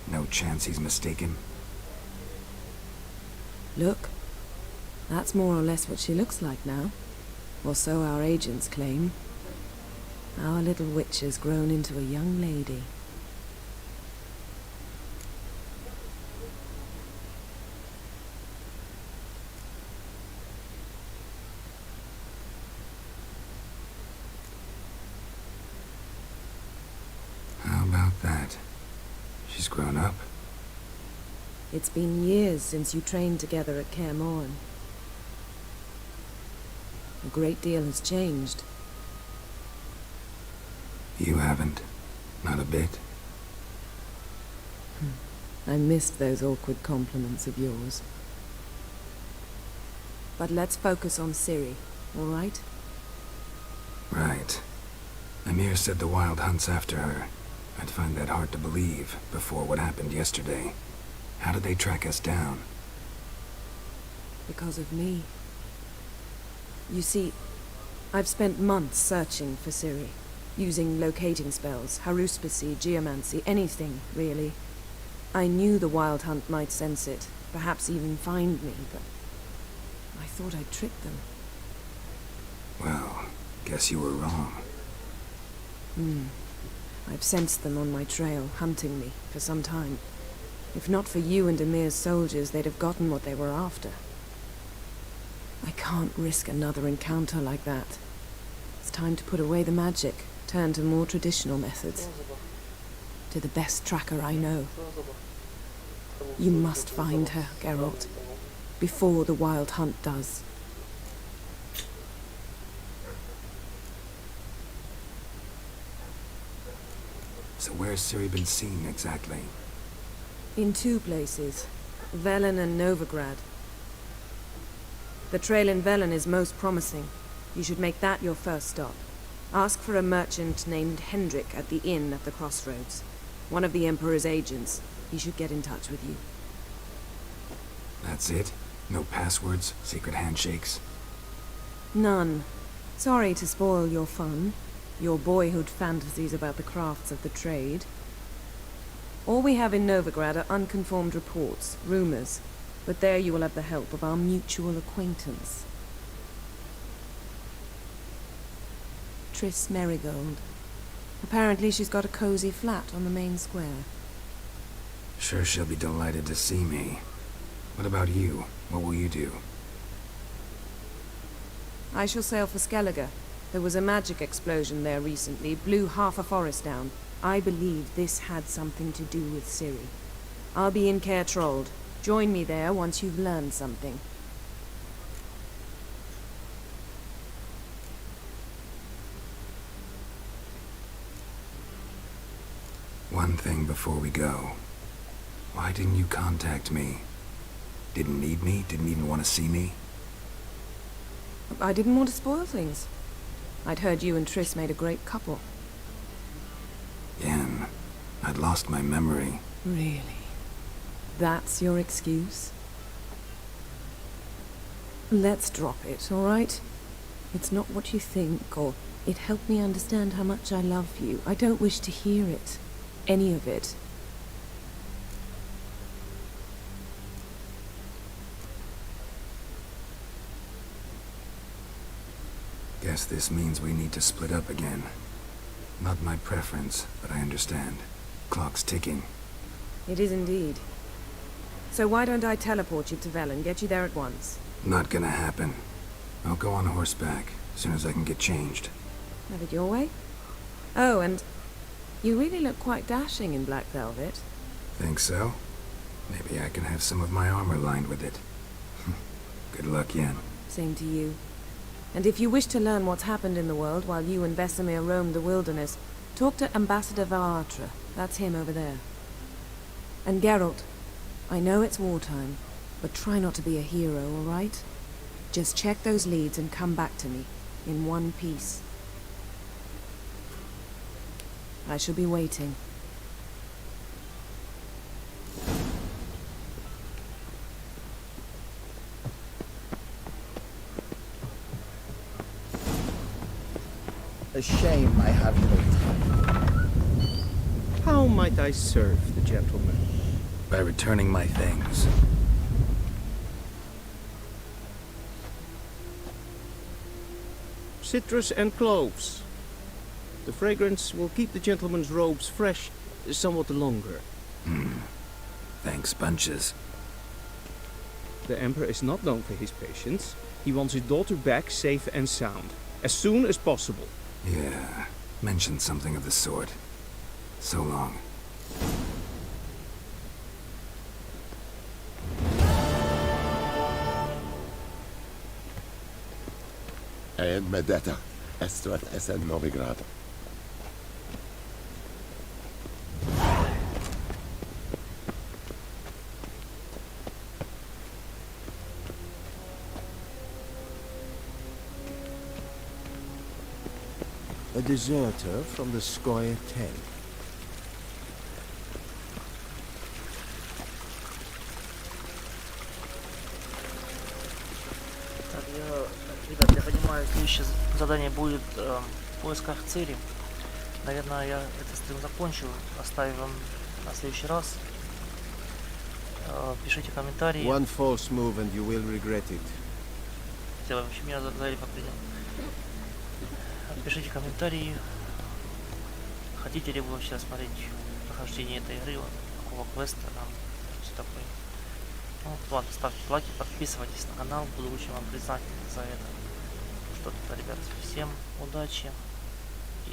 No chance he's mistaken? Look. That's more or less what she looks like now. Or so our agents claim. Our little witch has grown into a young lady. How about that? She's grown up? It's been years since you trained together at Kaer Morhen. A great deal has changed. You haven't. Not a bit. I missed those awkward compliments of yours. But let's focus on Ciri, all right? Right. Emir said the Wild hunt's after her. I'd find that hard to believe before what happened yesterday. How did they track us down? Because of me. You see, I've spent months searching for Ciri, using locating spells, haruspicy, geomancy, anything, really. I knew the Wild Hunt might sense it, perhaps even find me, but I thought I'd tricked them. Well, guess you were wrong. I've sensed them on my trail, hunting me, for some time. If not for you and Emir's soldiers, they'd have gotten what they were after. I can't risk another encounter like that. It's time to put away the magic, turn to more traditional methods. To the best tracker I know. You must find her, Geralt. Before the Wild Hunt does. So where's Ciri been seen exactly? In two places. Velen and Novigrad. The trail in Velen is most promising. You should make that your first stop. Ask for a merchant named Hendrik at the inn at the crossroads. One of the Emperor's agents. He should get in touch with you. That's it? No passwords? Secret handshakes? None. Sorry to spoil your fun. Your boyhood fantasies about the crafts of the trade. All we have in Novigrad are unconformed reports, rumors. But there you will have the help of our mutual acquaintance. Triss Merigold. Apparently she's got a cozy flat on the main square. Sure she'll be delighted to see me. What about you? What will you do? I shall sail for Skellige. There was a magic explosion there recently, blew half a forest down. I believe this had something to do with Ciri. I'll be in Caer Trold. Join me there once you've learned something. One thing before we go. Why didn't you contact me? Didn't need me? Didn't even want to see me? I didn't want to spoil things. I'd heard you and Triss made a great couple. Yen, I'd lost my memory. Really? That's your excuse? Let's drop it, all right? It's not what you think, or it helped me understand how much I love you. I don't wish to hear it. Any of it. Guess this means we need to split up again. Not my preference, but I understand. Clock's ticking. It is indeed. So why don't I teleport you to Velen, get you there at once? Not gonna happen. I'll go on horseback, as soon as I can get changed. Have it your way? Oh, and you really look quite dashing in black velvet. Think so? Maybe I can have some of my armor lined with it. Good luck, Yen. Same to you. And if you wish to learn what's happened in the world while you and Vesemir roamed the wilderness, talk to Ambassador Varatra. That's him over there. And Geralt, I know it's wartime, but try not to be a hero, all right? Just check those leads and come back to me, in one piece. I shall be waiting. A shame I have no time. How might I serve the gentleman? By returning my things. Citrus and cloves. The fragrance will keep the gentleman's robes fresh somewhat longer. Thanks, bunches. The Emperor is not known for his patience. He wants his daughter back safe and sound, as soon as possible. Yeah, mentioned something of the sort. So long. And Medetta, Estuat Essen Novigrad. A deserter from the Squire 10. Ребят, я понимаю, следующее задание будет в поисках Цири. Наверное, я этот стрим закончу, оставим вам на следующий раз. Пишите комментарии. One false move and you will regret it. Хотя вообще меня загнали по предел. Пишите комментарии. Хотите ли вы вообще смотреть прохождение этой игры, какого квеста, там, все такое. Ну, ладно, ставьте лайки, подписывайтесь на канал, буду очень вам признателен за это. Что-то, ребят, всем удачи и